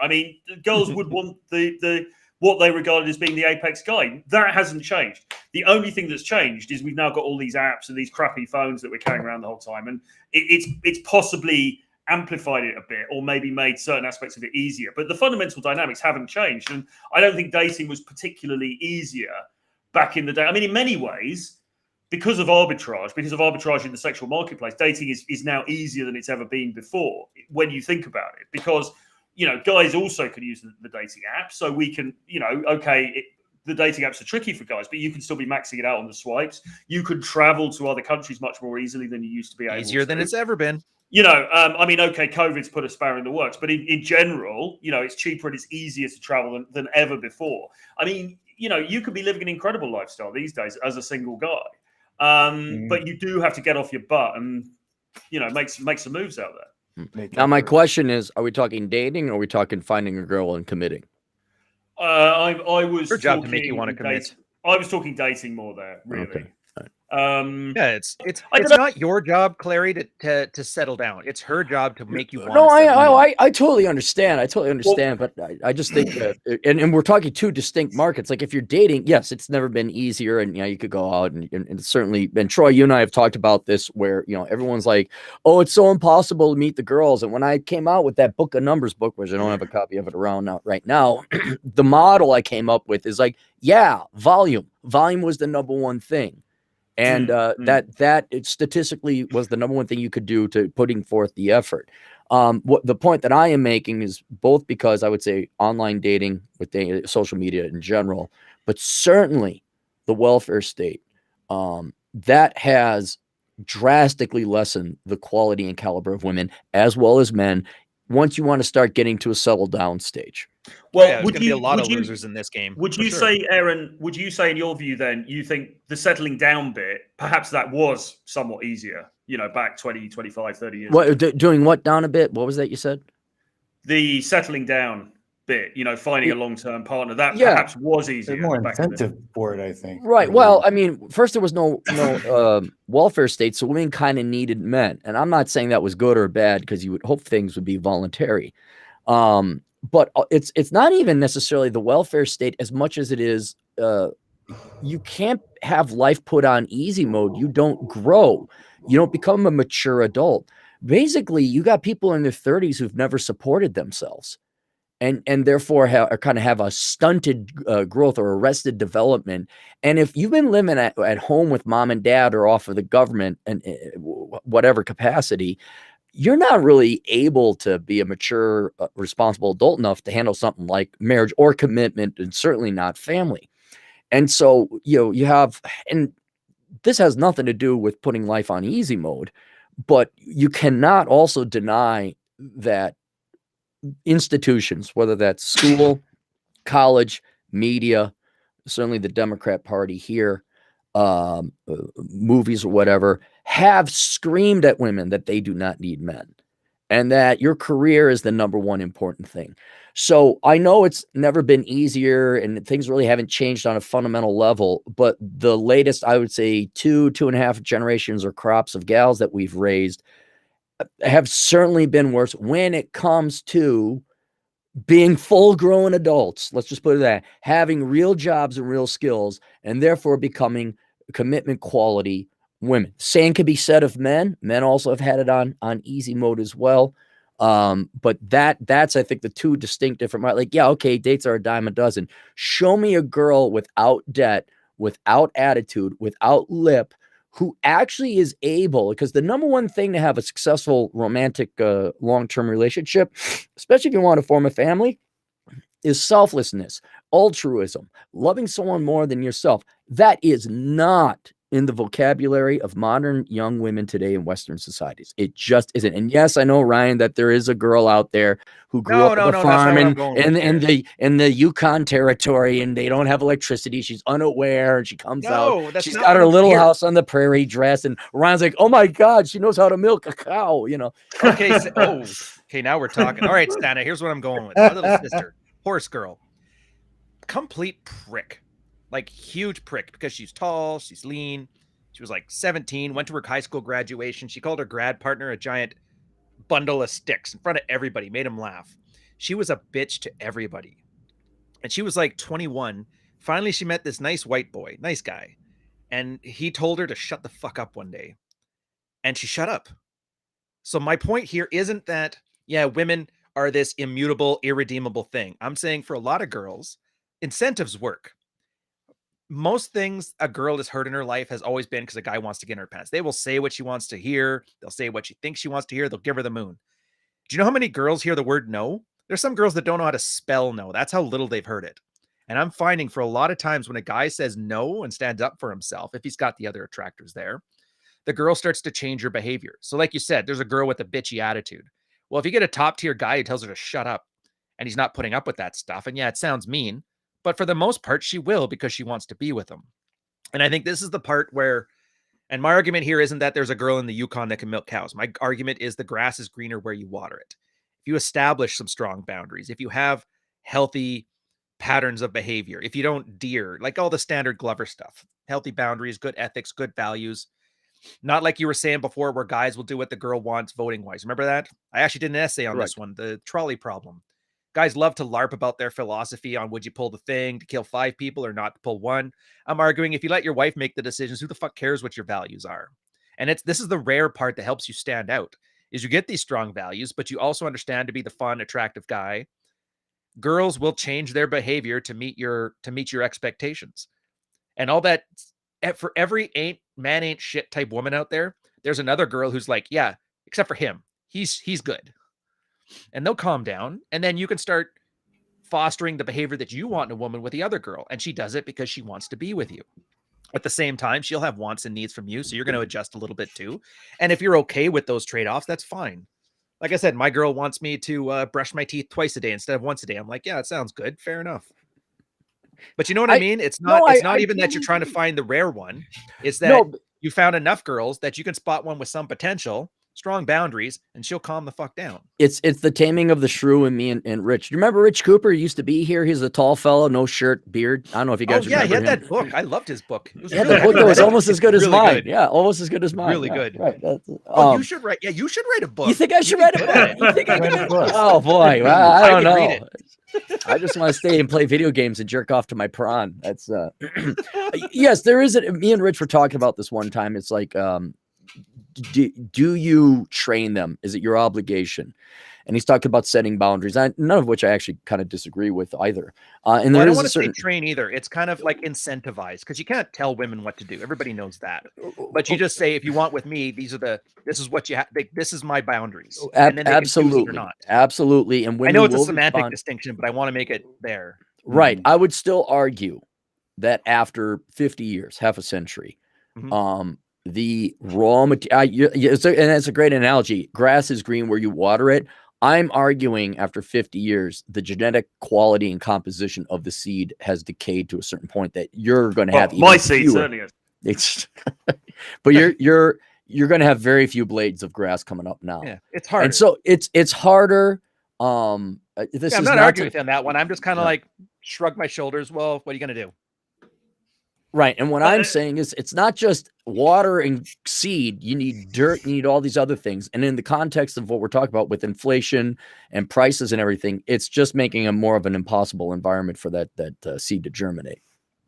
I mean, girls would want the what they regarded as being the apex guy. That hasn't changed. The only thing that's changed is we've now got all these apps and these crappy phones that we're carrying around the whole time, and it's possibly amplified it a bit, or maybe made certain aspects of it easier. But the fundamental dynamics haven't changed, and I don't think dating was particularly easier back in the day. I mean, in many ways, because of arbitrage in the sexual marketplace, dating is now easier than it's ever been before when you think about it. Because, you know, guys also can use the dating app. So we can, you know, the dating apps are tricky for guys, but you can still be maxing it out on the swipes. You can travel to other countries much more easily than you used to be able to. Easier than it's ever been. You know, I mean, okay, COVID's put a spanner in the works, but in general, you know, it's cheaper and it's easier to travel than ever before. I mean, you know, you could be living an incredible lifestyle these days as a single guy. But you do have to get off your butt and, you know, make some moves out there. Now, my question is, are we talking dating or are we talking finding a girl and committing? I was Her job to make you want to commit. I was talking dating more there, really. Okay. Yeah, it's not your job, Clary, to settle down. It's her job to make you want. No, I totally understand. But I just think that, and we're talking two distinct markets. Like if you're dating, yes, it's never been easier, and you know you could go out and certainly. And Troy, you and I have talked about this, where you know everyone's like, "Oh, it's so impossible to meet the girls." And when I came out with that book of numbers book, which I don't have a copy of it around right now, the model I came up with is like, yeah, volume. Volume was the number one thing. And that it statistically was the number one thing you could do to putting forth the effort. What the point that I am making is both because I would say online dating with social media in general, but certainly the welfare state that has drastically lessened the quality and caliber of women as well as men. Once you want to start getting to a settle down stage. Well, there's going to be a lot of losers in this game. Would you say, Aaron, would you say in your view then, you think the settling down bit, perhaps that was somewhat easier, you know, back 20, 25, 30 years ago? Doing what down a bit? What was that you said? The settling down bit, you know, finding a long-term partner, that perhaps was easier. There's more incentive for it, I think. Right. Well, I mean, first there was no welfare state, so women kind of needed men. And I'm not saying that was good or bad because you would hope things would be voluntary. But it's not even necessarily the welfare state as much as it is you can't have life put on easy mode. You don't grow. You don't become a mature adult. Basically, you got people in their 30s who've never supported themselves and therefore kind of have a stunted growth or arrested development. And if you've been living at home with mom and dad or off of the government and whatever capacity, you're not really able to be a mature, responsible adult enough to handle something like marriage or commitment, and certainly not family. And so, you know, you have, and this has nothing to do with putting life on easy mode, but you cannot also deny that institutions, whether that's school, college, media, certainly the Democrat Party here, movies or whatever, have screamed at women that they do not need men and that your career is the number one important thing. So I know it's never been easier and things really haven't changed on a fundamental level, but the latest, I would say 2.5 generations or crops of gals that we've raised have certainly been worse when it comes to being full-grown adults. Let's just put it that, having real jobs and real skills, and therefore becoming commitment quality women. Same could be said of men. Men also have had it on easy mode as well. But that's, I think, the two distinct different, like, yeah, okay, dates are a dime a dozen. Show me a girl without debt, without attitude, without lip, who actually is able, because the number one thing to have a successful romantic long-term relationship, especially if you want to form a family, is selflessness, altruism, loving someone more than yourself. That is not in the vocabulary of modern young women today in Western societies. It just isn't. And yes, I know, Ryan, that there is a girl out there who grew up on the farm in the Yukon territory, and they don't have electricity. She's unaware, and she comes out. She's got her little house on the prairie dress, and Ryan's like, "Oh my God, she knows how to milk a cow." You know. Okay. Okay. Now we're talking. All right, Stana. Here's what I'm going with. My little sister, horse girl, complete prick. Like huge prick, because she's tall, she's lean. She was like 17, went to her high school graduation. She called her grad partner a giant bundle of sticks in front of everybody, made him laugh. She was a bitch to everybody. And she was like 21. Finally, she met this nice white boy, nice guy. And he told her to shut the fuck up one day. And she shut up. So my point here isn't that, yeah, women are this immutable, irredeemable thing. I'm saying for a lot of girls, incentives work. most things a girl has heard in her life has always been because a guy wants to get in her pants. They will say what she wants to hear. They'll say what she thinks she wants to hear. They'll give her the moon. Do you know how many girls hear the word no? There's some girls that don't know how to spell no. That's how little they've heard it. And I'm finding for a lot of times when a guy says no and stands up for himself, if he's got the other attractors there, the girl starts to change her behavior. So like you said, there's a girl with a bitchy attitude. Well, if you get a top tier guy who tells her to shut up and he's not putting up with that stuff, and yeah, it sounds mean, but for the most part, she will because she wants to be with him. And I think this is the part where, and my argument here isn't that there's a girl in the Yukon that can milk cows. My argument is the grass is greener where you water it. If you establish some strong boundaries, if you have healthy patterns of behavior, if you don't deer, like all the standard Glover stuff, healthy boundaries, good ethics, good values, not like you were saying before where guys will do what the girl wants voting wise. Remember that? I actually did an essay on this one, the trolley problem. Guys love to LARP about their philosophy on would you pull the thing to kill 5 people or not to pull 1. I'm arguing if you let your wife make the decisions, who the fuck cares what your values are? And this is the rare part that helps you stand out, is you get these strong values, but you also understand to be the fun, attractive guy. Girls will change their behavior to meet your expectations. And all that, for every man ain't shit type woman out there, there's another girl who's like, yeah, except for him. He's good. And they'll calm down, and then you can start fostering the behavior that you want in a woman with the other girl, and she does it because she wants to be with you. At the same time, she'll have wants and needs from you, so you're going to adjust a little bit too. And if you're okay with those trade-offs, that's fine. Like I said, my girl wants me to brush my teeth twice a day instead of once a day. I'm like, yeah, it sounds good, fair enough. But you know what I mean? It's not even that you're trying to find the rare one. It's that you found enough girls that you can spot one with some potential, strong boundaries, and she'll calm the fuck down. It's the taming of the shrew in me and Rich. Do you remember Rich Cooper? He used to be here. He's a tall fellow, no shirt, beard. I don't know if you guys remember he had him. that book. I loved his book. It was the book that was almost as good as really mine. good. Yeah, almost as good as mine. Really yeah, good. Right. You should write. Yeah, you should write a book. You think I should write a book? You think I Write a can? book. Oh boy, well, I don't would know. read I just want to stay and play video games and jerk off to my prawn. That's yes, there is. Me and Rich were talking about this one time. It's like, do you train them? Is it your obligation? And he's talking about setting boundaries, none of which I actually kind of disagree with either. And I there don't is want a to certain say train either. It's kind of like incentivized because you can't tell women what to do. Everybody knows that. But you just say, if you want with me, this is what you have. This is my boundaries. And then they can choose it or not. Absolutely. And I know it's a semantic distinction, but I want to make it there. Right. I would still argue that after 50 years, half a century, the raw material, and it's a great analogy. Grass is green where you water it. I'm arguing after 50 years, the genetic quality and composition of the seed has decayed to a certain point that you're going to have. My seed certainly is. It's, but you're going to have very few blades of grass coming up now. Yeah, it's hard. And so it's harder. I'm not arguing with you on that one. I'm just kind of like shrug my shoulders. Well, what are you going to do? Right. And what I'm saying is it's not just water and seed. You need dirt. You need all these other things. And in the context of what we're talking about with inflation and prices and everything, it's just making a more of an impossible environment for that seed to germinate.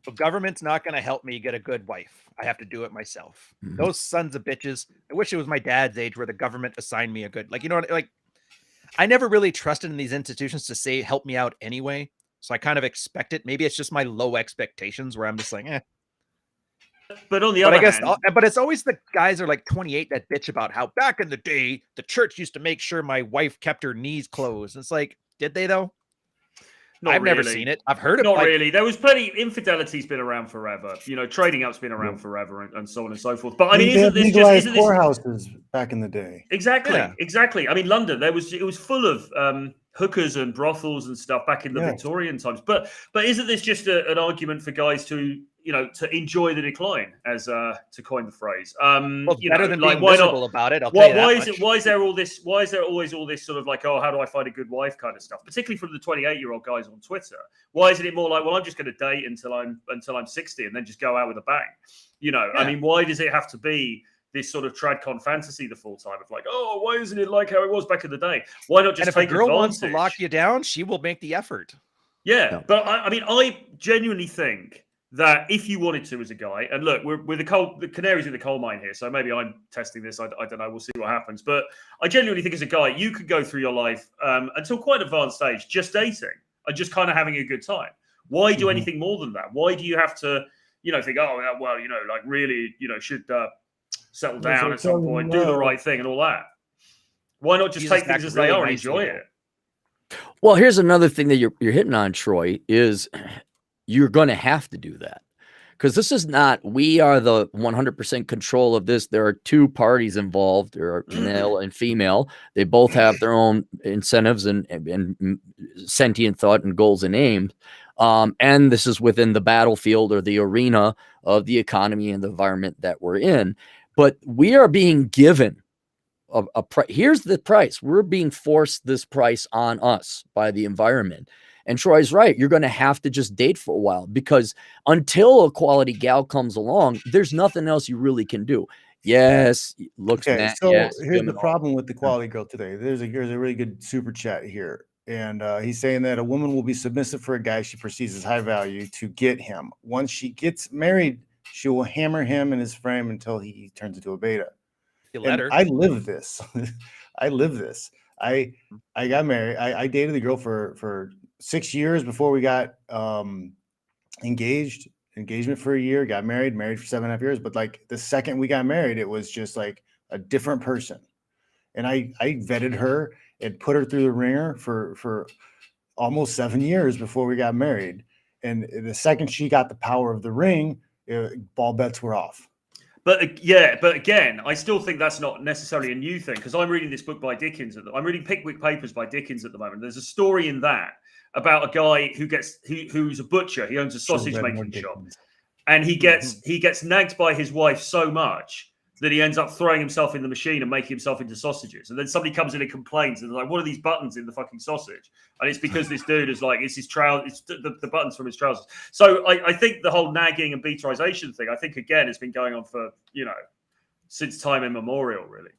The government's not going to help me get a good wife. I have to do it myself. Those sons of bitches. I wish it was my dad's age where the government assigned me a good, I never really trusted in these institutions to say, help me out anyway. So I kind of expect it. Maybe it's just my low expectations where I'm just like, eh. But on the other hand, but it's always the guys are like 28 that bitch about how back in the day, the church used to make sure my wife kept her knees closed. It's like, did they though? I've never seen it. I've heard of it. Not really. There was plenty. Infidelity's been around forever. Trading up's been around forever, and so on and so forth. But I mean, isn't this whorehouses back in the day? Exactly, exactly. I mean, London, it was full of hookers and brothels and stuff back in the Victorian times. But isn't this just an argument for guys to to enjoy the decline, as to coin the phrase? Better than being why miserable not about it. Why is there always all this sort of like, oh, how do I find a good wife kind of stuff, particularly from the 28-year-old guys on Twitter? Why isn't it more like, well, I'm just going to date until I'm 60 and then just go out with a bang? I mean, why does it have to be this sort of tradcon fantasy the full time of like, oh, why isn't it like how it was back in the day? Why not just take advantage? If a girl wants to lock you down, she will make the effort. Yeah, but I mean, I genuinely think that if you wanted to as a guy, and look, we're the canaries in the coal mine here, so maybe I'm testing this. I don't know. We'll see what happens. But I genuinely think as a guy, you could go through your life until quite an advanced stage just dating and just kind of having a good time. Why do anything more than that? Why do you have to, think, oh, yeah, well, like really, should settle Yes, down I at some tell point, them do the no. right thing and all that. Why not just Jesus take things acted as really they are and nicely, enjoy though. it? Well, here's another thing that you're hitting on, Troy, is you're going to have to do that. Because this is not, we are the 100% control of this. There are two parties involved. There are male and female. They both have their own incentives and sentient thought and goals and aims. And this is within the battlefield or the arena of the economy and the environment that we're in. But we are being given a price. Here's the price. We're being forced this price on us by the environment. And Troy's right. You're going to have to just date for a while, because until a quality gal comes along, there's nothing else you really can do. Yes, looks Okay, mad. so Yes, here's the women all- problem with the quality girl today. Here's a really good super chat here. And he's saying that a woman will be submissive for a guy she perceives as high value to get him. Once she gets married, she will hammer him in his frame until he turns into a beta. You let And her. I live this. I live this. I got married. I dated the girl for 6 years before we got engagement for a year, got married for 7.5 years. But like the second we got married, it was just like a different person. And I vetted her and put her through the ringer for almost 7 years before we got married. And the second she got the power of the ring, ball bets were off. But again, I still think that's not necessarily a new thing, because I'm reading this book by Dickens. I'm reading Pickwick Papers by Dickens at the moment. There's a story in that about a guy who's a butcher. He owns a sausage making shop, and he gets nagged by his wife so much that he ends up throwing himself in the machine and making himself into sausages. And then somebody comes in and complains, and they're like, "What are these buttons in the fucking sausage?" And it's because this dude is like, it's his trousers, it's the buttons from his trousers. So I think the whole nagging and beaterization thing, I think again, has been going on for since time immemorial, really.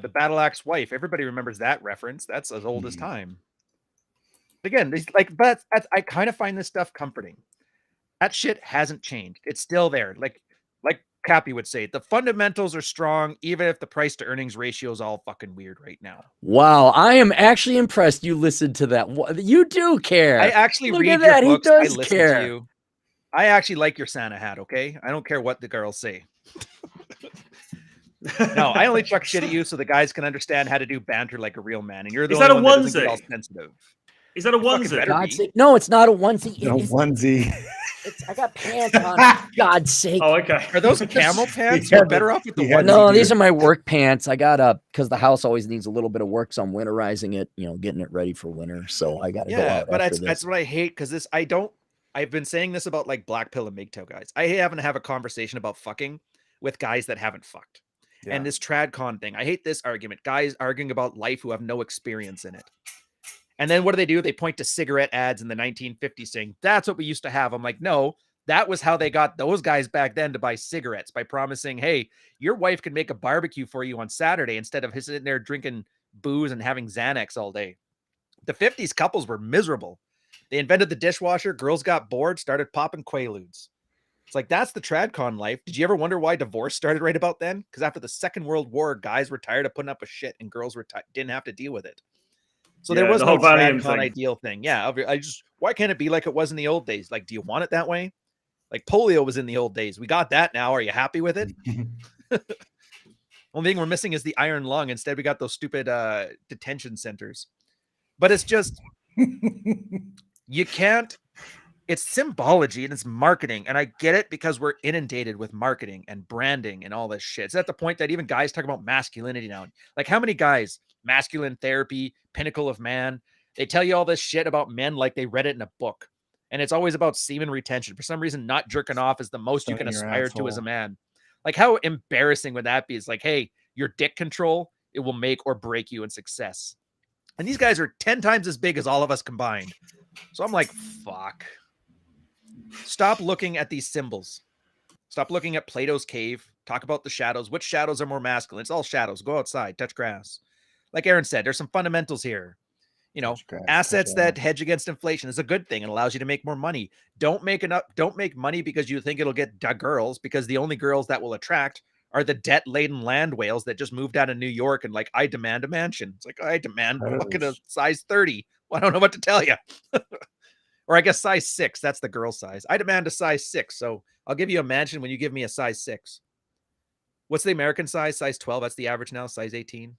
The battle axe wife. Everybody remembers that reference. That's as old as time. Again, but I kind of find this stuff comforting. That shit hasn't changed. It's still there. Like Cappy would say, the fundamentals are strong, even if the price to earnings ratio is all fucking weird right now. Wow, I am actually impressed you listened to that. You do care. I actually Look read at your that. books. He does I listen care. to you. I actually like your Santa hat, okay? I don't care what the girls say. No, I only chuck shit at you so the guys can understand how to do banter like a real man. And you're the Is that only a one that doesn't get all onesie? sensitive. Is that a fucking onesie? better God's be. sake. No, it's not a onesie. No onesie. I got pants on. For God's sake. Oh, okay. Are those camel pants? Yeah, You're better off with the he had onesie. No, to do these it. are my work pants. I got because the house always needs a little bit of work, so I'm winterizing it, getting it ready for winter. So I got to go Yeah, out but after this. that's what I hate, because I've been saying this about like black pill and MGTOW guys. I haven't have a conversation about fucking with guys that haven't fucked. Yeah. And this tradcon thing, I hate this argument. Guys arguing about life who have no experience in it. And then what do? They point to cigarette ads in the 1950s saying, that's what we used to have. I'm like, no, that was how they got those guys back then to buy cigarettes, by promising, hey, your wife can make a barbecue for you on Saturday instead of sitting there drinking booze and having Xanax all day. The 50s couples were miserable. They invented the dishwasher. Girls got bored, started popping Quaaludes. It's like, that's the tradcon life. Did you ever wonder why divorce started right about then? Because after the Second World War, guys were tired of putting up with shit and girls didn't have to deal with it. So there was the no whole Valium tradcon thing. ideal thing. Yeah, why can't it be like it was in the old days? Like, do you want it that way? Like polio was in the old days. We got that now. Are you happy with it? Only thing we're missing is the iron lung. Instead, we got those stupid detention centers. But it's just, you can't. It's symbology and it's marketing. And I get it, because we're inundated with marketing and branding and all this shit. It's at the point that even guys talk about masculinity now. Like, how many guys, masculine therapy, pinnacle of man, they tell you all this shit about men like they read it in a book. And it's always about semen retention. For some reason, not jerking off is the most you can aspire to as a man. Like, how embarrassing would that be? It's like, hey, your dick control, it will make or break you in success. And these guys are 10 times as big as all of us combined. So I'm like, fuck. Stop looking at these symbols. Stop looking at Plato's cave. Talk about the shadows. Which shadows are more masculine? It's all shadows. Go outside, touch grass. Like Aaron said, there's some fundamentals here. Assets that hedge against inflation is a good thing and allows you to make more money. Don't make money because you think it'll get girls, because the only girls that will attract are the debt-laden land whales that just moved out of New York and like, I demand a mansion. It's like, I demand fucking a size 30. Well, I don't know what to tell you. Or I guess size 6. That's the girl size. I demand a size 6. So I'll give you a mansion when you give me a size 6. What's the American size? Size 12. That's the average now. Size 18.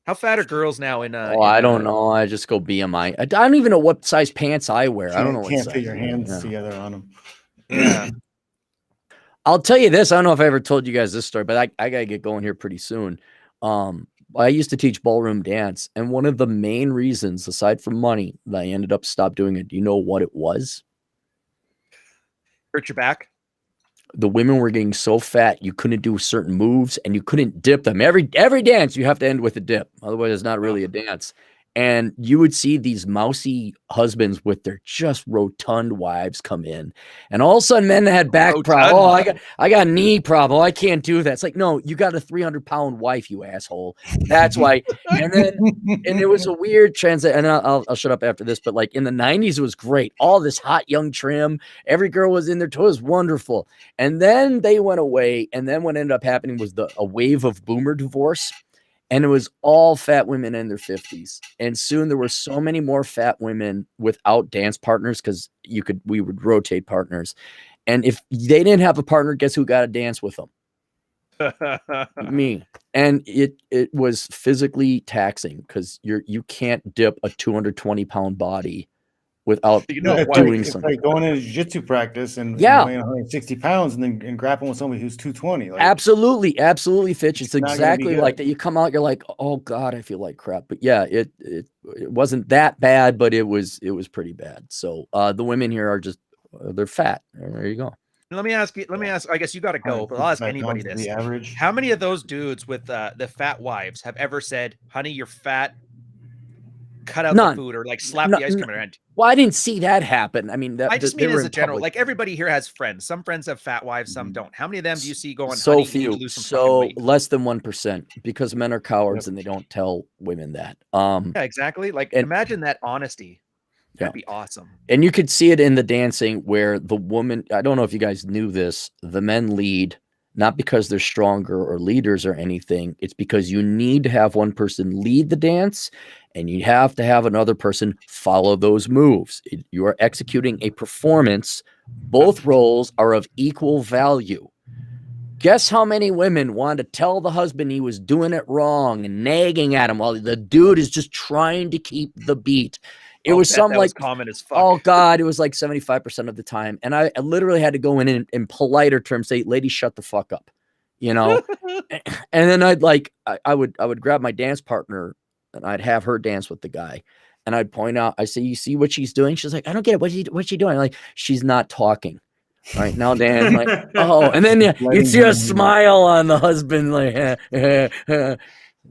How fat are girls now in I don't know. I just go BMI. I don't even know what size pants I wear. I don't know what Can't size. fit your hands together on them. Yeah. I'll tell you this. I don't know if I ever told you guys this story, but I got to get going here pretty soon. I used to teach ballroom dance, and one of the main reasons, aside from money, that I ended up stopped doing it. Do you know what it was? Hurt your back? The women were getting so fat you couldn't do certain moves and you couldn't dip them. Every dance you have to end with a dip. Otherwise, it's not really a dance. And you would see these mousy husbands with their just rotund wives come in. And all of a sudden, men had back problem. Oh, I got knee problem. I can't do that. It's like, no, you got a 300-pound wife, you asshole. That's why. And it was a weird transit. And I'll shut up after this. But like in the 90s, it was great. All this hot young trim. Every girl was in their toes. It was wonderful. And then they went away. And then what ended up happening was a wave of boomer divorce. And it was all fat women in their 50s. And soon there were so many more fat women without dance partners because we would rotate partners. And if they didn't have a partner, guess who got to dance with them? Me. And it was physically taxing because you can't dip a 220-pound body without doing something. Like going into jiu-jitsu practice and weighing 160 pounds and grappling with somebody who's 220. Like, absolutely, Fitch. It's exactly like that. You come out, you're like, oh God, I feel like crap. But yeah, it wasn't that bad, but it was pretty bad. So the women here are just they're fat. There you go. Let me ask. I guess you got to go, but I'll ask anybody this: how many of those dudes with the fat wives have ever said, "Honey, you're fat"? Cut out the food or like slap the ice cream around. Well, I didn't see that happen. I mean, I just mean as a general, like everybody here has friends. Some friends have fat wives, some don't. How many of them do you see going? So few, so less than 1%, because men are cowards and they don't tell women that. Yeah, exactly. Like imagine that honesty. That'd be awesome. And you could see it in the dancing where the woman. I don't know if you guys knew this. The men lead. Not because they're stronger or leaders or anything. It's because you need to have one person lead the dance and you have to have another person follow those moves. You are executing a performance. Both roles are of equal value. Guess how many women wanted to tell the husband he was doing it wrong and nagging at him while the dude is just trying to keep the beat. It was something like common as fuck. Oh God, it was like 75% of the time. And I literally had to go in politer terms, say, lady, shut the fuck up. You know? And then I would grab my dance partner and I'd have her dance with the guy. And I'd point out, I say, you see what she's doing? She's like, I don't get it. What's she doing? I'm like, she's not talking. Right now, Dan, like, oh, and then you'd see a smile on the husband, like,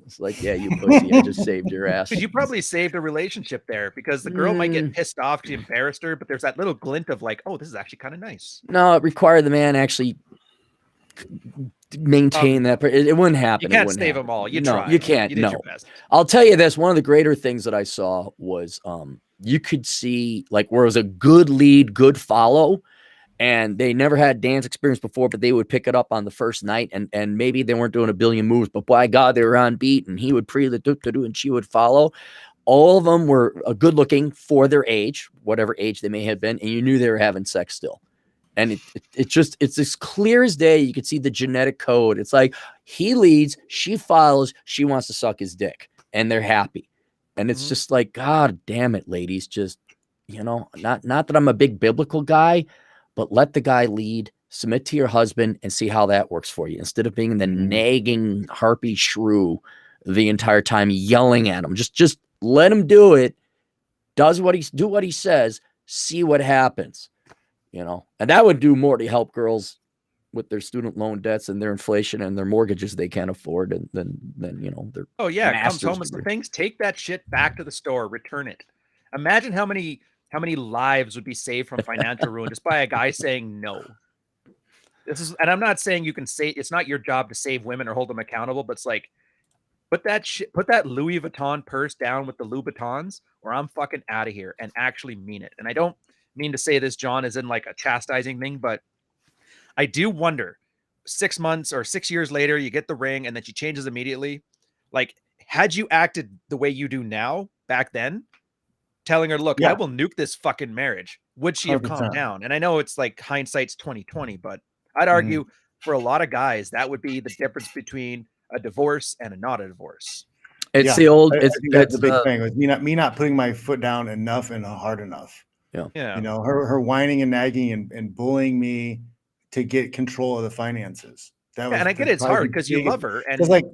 it's like, yeah, you pussy, I just saved your ass. You probably saved a relationship there because the girl might get pissed off because you embarrassed her, but there's that little glint of like, oh, this is actually kind of nice. No, it required the man actually maintain that. It wouldn't happen. You can't save them all. You try. You can't. No. I'll tell you this. One of the greater things that I saw was you could see like where it was a good lead, good follow. And they never had dance experience before, but they would pick it up on the first night. And maybe they weren't doing a billion moves, but by God, they were on beat. And he would pre the do and she would follow. All of them were good looking for their age, whatever age they may have been. And you knew they were having sex still. And it's as clear as day. You could see the genetic code. It's like he leads, she follows, she wants to suck his dick, and they're happy. And it's just like, God damn it, ladies. Just, not that I'm a big biblical guy, but let the guy lead, submit to your husband, and see how that works for you. Instead of being the nagging harpy shrew the entire time, yelling at him, just let him do it. Do what he says. See what happens. And that would do more to help girls with their student loan debts and their inflation and their mortgages they can't afford, and then their comes home with some things. Take that shit back to the store, return it. Imagine how many lives would be saved from financial ruin just by a guy saying no. And I'm not saying you can say it's not your job to save women or hold them accountable, but it's like, put that Louis Vuitton purse down with the Louboutins, or I'm fucking out of here, and actually mean it. And I don't mean to say this, John, is in like a chastising thing, but I do wonder 6 months or 6 years later, you get the ring and then she changes immediately. Like, had you acted the way you do now back then, telling her, look, Yeah. I will nuke this fucking marriage. Would she have calmed 100%. down? And I know it's like hindsight's 2020, but I'd argue for a lot of guys, that would be the difference between a divorce and a not a divorce. It's Yeah, the old. I It's think that's the big the thing, was me not putting my foot down enough and hard enough. Yeah. You know, her whining and nagging and bullying me to get control of the finances. That was And I get it's hard because you love her. And it's like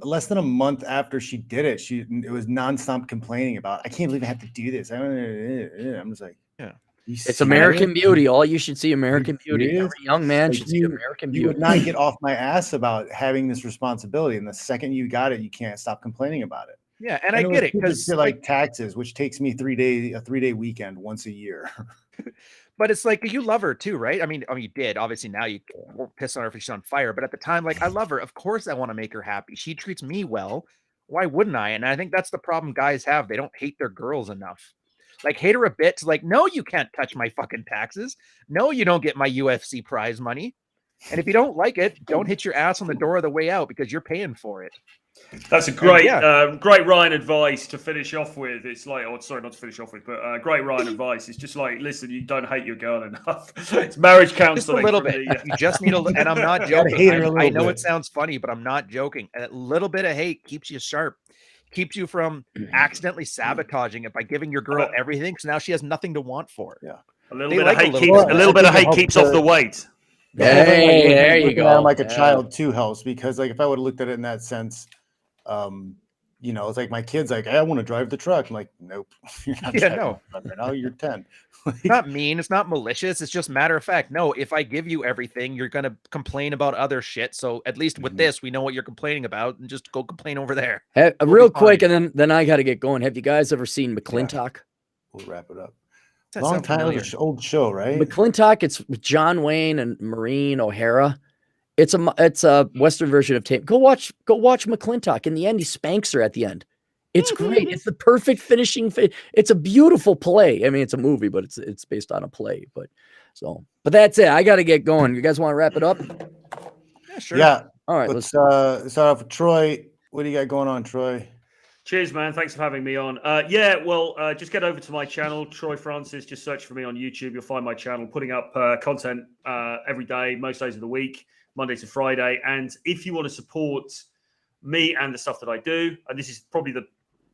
less than a month after she did it, it was nonstop complaining about, I can't believe I have to do this. I'm just like, yeah, it's American Beauty. All you should see American Beauty. serious? Every young man Like, should see American You Beauty. would not get off my ass about having this responsibility, and the second you got it, you can't stop complaining about it. yeah, and I get it because like taxes, which takes me a 3-day weekend once a year. but it's like you love her too, right? I mean, you did. Obviously, now you won't piss on her if she's on fire. But at the time, like, I love her. Of course, I want to make her happy. She treats me well. Why wouldn't I? And I think that's the problem guys have. They don't hate their girls enough. Like, hate her a bit. It's like, no, you can't touch my fucking taxes. No, you don't get my UFC prize money. And if you don't like it, don't hit your ass on the door of the way out because you're paying for it. That's a great, great Ryan advice to finish off with. It's like, oh, sorry, not to finish off with, but great Ryan advice. It's just like, listen, you don't hate your girl enough. It's marriage counseling. Just a little bit. You just need and I'm not joking. I know it sounds funny, but I'm not joking. A little bit of hate keeps you sharp, keeps you from accidentally sabotaging it by giving your girl everything. So now she has nothing to want for. Yeah, a little bit of hate keeps off the weight. Hey, there you go. I'm like a child too helps, because like if I would have looked at it in that sense, you know, it's like my kid's like, I want to drive the truck. I'm like, nope. You're not right now. You're 10. It's not mean. It's not malicious. It's just matter of fact. No, if I give you everything, you're going to complain about other shit. So at least with this, we know what you're complaining about, and just go complain over there. Hey, real quick, and then I got to get going. Have you guys ever seen McClintock? We'll wrap it up. That Long sound time, familiar. old show, right? McClintock. It's with John Wayne and Maureen O'Hara. It's a Western version of tape. Go watch McClintock. In the end, he spanks her at the end. It's great. It's the perfect finishing. It's a beautiful play. I mean, it's a movie, but it's based on a play. But that's it. I got to get going. You guys want to wrap it up? Yeah, sure. Yeah. All right. Let's start off with Troy. What do you got going on, Troy? Cheers, man. Thanks for having me on. Just get over to my channel, Troy Francis. Just search for me on YouTube. You'll find my channel, putting up content every day, most days of the week, Monday to Friday. And if you want to support me and the stuff that I do, and this is probably the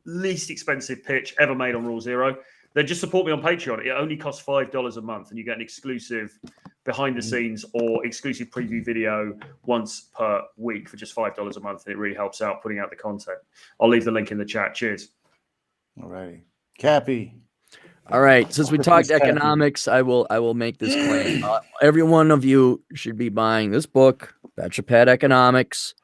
least expensive pitch ever made on Rule Zero, then just support me on Patreon. It only costs $5 a month, and you get an exclusive behind the scenes or exclusive preview video once per week for just $5 a month. And it really helps out putting out the content. I'll leave the link in the chat. Cheers. All righty. Cappy. All right. Since we talked economics, I will make this claim. Every one of you should be buying this book, Bachelor Pad Economics.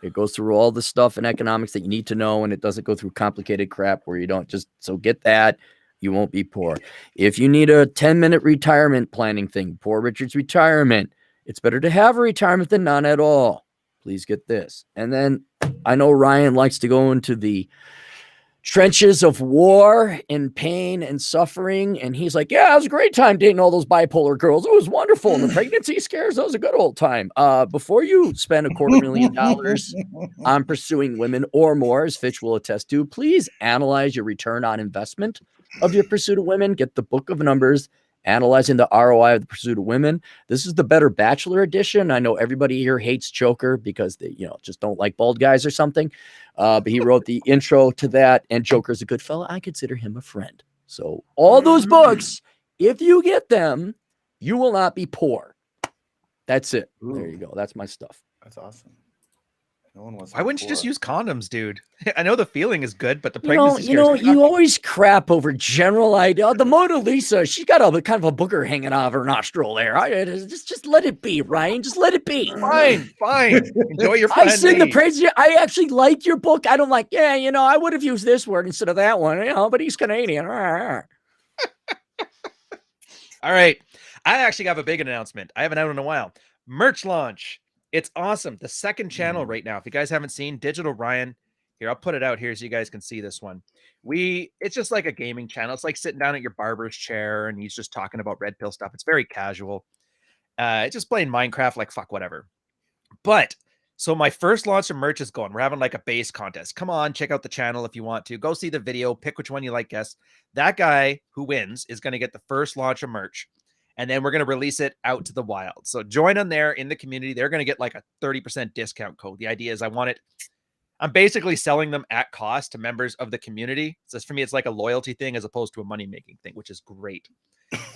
It goes through all the stuff in economics that you need to know, and it doesn't go through complicated crap where you don't so get that. You won't be poor. If you need a 10-minute retirement planning thing, Poor Richard's Retirement, it's better to have a retirement than none at all. Please get this. And then I know Ryan likes to go into the trenches of war and pain and suffering. And he's like, yeah, it was a great time dating all those bipolar girls. It was wonderful. And the pregnancy scares, that was a good old time. Before you spend $250,000 on pursuing women or more, as Fitch will attest to, please analyze your return on investment of your pursuit of women. Get the book of numbers, analyzing the ROI of the pursuit of women. This is the Better Bachelor edition. I know everybody here hates Joker because they, just don't like bald guys or something. But he wrote the intro to that, and Joker's a good fella. I consider him a friend. So all those books, if you get them, you will not be poor. That's it. Ooh. There you go. That's my stuff. That's awesome. No one wants. Why wouldn't you just use condoms, dude? I know the feeling is good, but the You know, pregnancy you always crap over general idea. The Mona Lisa, she's got a kind of a booger hanging out of her nostril there. Just let it be, Ryan. Just let it be. Fine. Enjoy your I sing the day. praise. I actually like your book. I don't like, I would have used this word instead of that one, but he's Canadian. All right. I actually have a big announcement. I haven't out in a while. Merch launch. It's awesome. The second channel right now. If you guys haven't seen Digital Ryan, here, I'll put it out here so you guys can see this one. It's just like a gaming channel. It's like sitting down at your barber's chair and he's just talking about red pill stuff. It's very casual. It's just playing Minecraft like fuck whatever. But So my first launch of merch is going. We're having like a base contest. Come on, check out the channel if you want to. Go see the video, pick which one you like, guess. That guy who wins is going to get the first launch of merch. And then we're going to release it out to the wild. So join them there in the community. They're going to get like a 30% discount code. The idea is I'm basically selling them at cost to members of the community. So for me, it's like a loyalty thing as opposed to a money-making thing, which is great.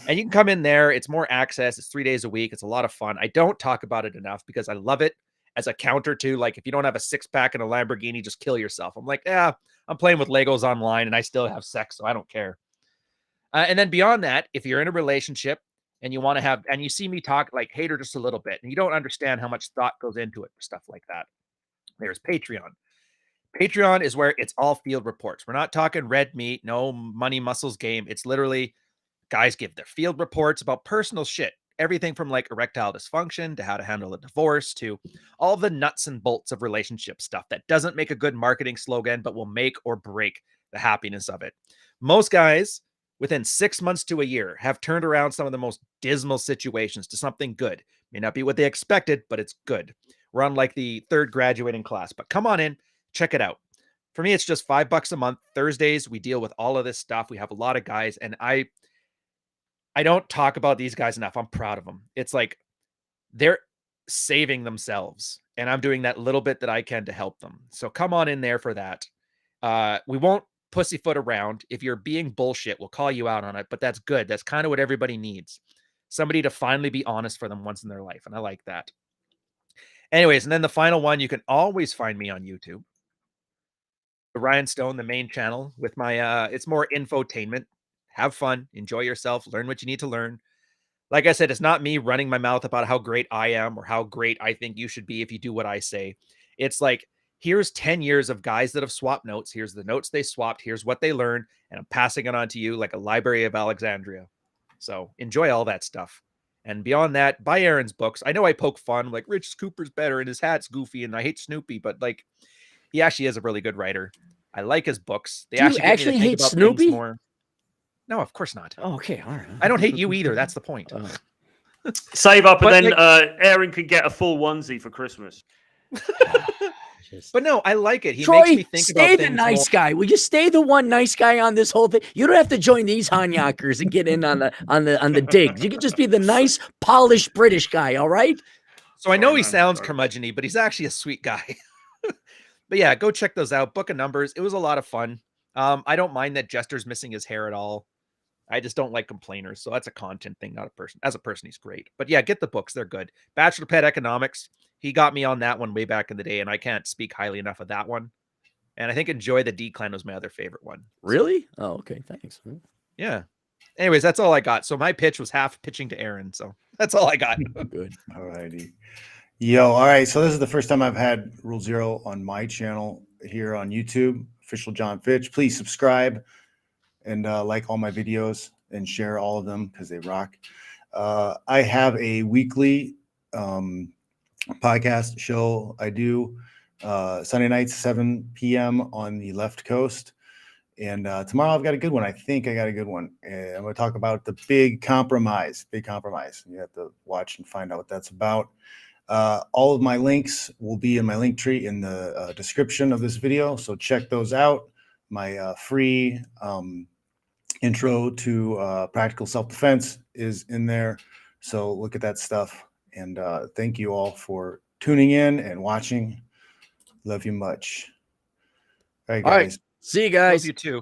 And you can come in there. It's more access. It's 3 days a week. It's a lot of fun. I don't talk about it enough because I love it as a counter to, like, if you don't have a six-pack and a Lamborghini, just kill yourself. I'm like, yeah, I'm playing with Legos online and I still have sex, so I don't care. And then beyond that, if you're in a relationship and you want to have, and you see me talk like hater just a little bit, and you don't understand how much thought goes into it for stuff like that, there's Patreon. Patreon is where it's all field reports. We're not talking red meat, no money muscles game. It's literally guys give their field reports about personal shit. Everything from like erectile dysfunction to how to handle a divorce to all the nuts and bolts of relationship stuff that doesn't make a good marketing slogan, but will make or break the happiness of it. Most guys within 6 months to a year have turned around some of the most dismal situations to something good. May not be what they expected, but it's good. We're on like the third graduating class, but come on in, check it out. For me, it's just $5 a month. Thursdays, we deal with all of this stuff. We have a lot of guys, and I don't talk about these guys enough. I'm proud of them. It's like they're saving themselves, and I'm doing that little bit that I can to help them. So come on in there for that. We won't pussyfoot around. If you're being bullshit, we'll call you out on it, but that's good. That's kind of what everybody needs. Somebody to finally be honest for them once in their life, and I like that. Anyways, and then the final one, you can always find me on YouTube. Ryan Stone, the main channel with my, it's more infotainment. Have fun, enjoy yourself, learn what you need to learn. Like I said, it's not me running my mouth about how great I am or how great I think you should be if you do what I say. It's like, here's 10 years of guys that have swapped notes. Here's the notes they swapped. Here's what they learned. And I'm passing it on to you like a Library of Alexandria. So enjoy all that stuff. And beyond that, buy Aaron's books. I know I poke fun, like Rich Cooper's better and his hat's goofy and I hate Snoopy, but like he actually is a really good writer. I like his books. They Do you actually get me to actually think hate about Snoopy? things more. No, of course not. Oh, okay, all right. I don't hate you either. That's the point. Save up, and But, then like- Aaron can get a full onesie for Christmas. But no, I like it. He Troy, makes me think stay about the things nice more. guy. Will you stay the one nice guy on this whole thing? You don't have to join these Hanyakers and get in on the digs. You can just be the nice, polished British guy. All right. So I know Sorry, he man. sounds Sorry. curmudgeon-y, but he's actually a sweet guy. But yeah, go check those out. Book of Numbers. It was a lot of fun. I don't mind that Jester's missing his hair at all. I just don't like complainers. So that's a content thing, not a person. As a person, he's great. But yeah, get the books. They're good. Bachelor Pet Economics. He got me on that one way back in the day, and I can't speak highly enough of that one. And I think Enjoy the Decline was my other favorite one. Really? Oh, okay. Thanks. Yeah. Anyways, that's all I got. So my pitch was half pitching to Aaron. So that's all I got. Good. All righty. Yo, all right. So this is the first time I've had Rule Zero on my channel here on YouTube, Official John Fitch. Please subscribe and like all my videos and share all of them because they rock. I have a weekly podcast show I do Sunday nights, 7 p.m. on the left coast. And tomorrow I've got a good one. I think I got a good one. And I'm going to talk about the big compromise. You have to watch and find out what that's about. All of my links will be in my link tree in the description of this video. So check those out. My free intro to practical self-defense is in there. So look at that stuff. And thank you all for tuning in and watching. Love you much. All right, guys. All right. See you guys. Love you too.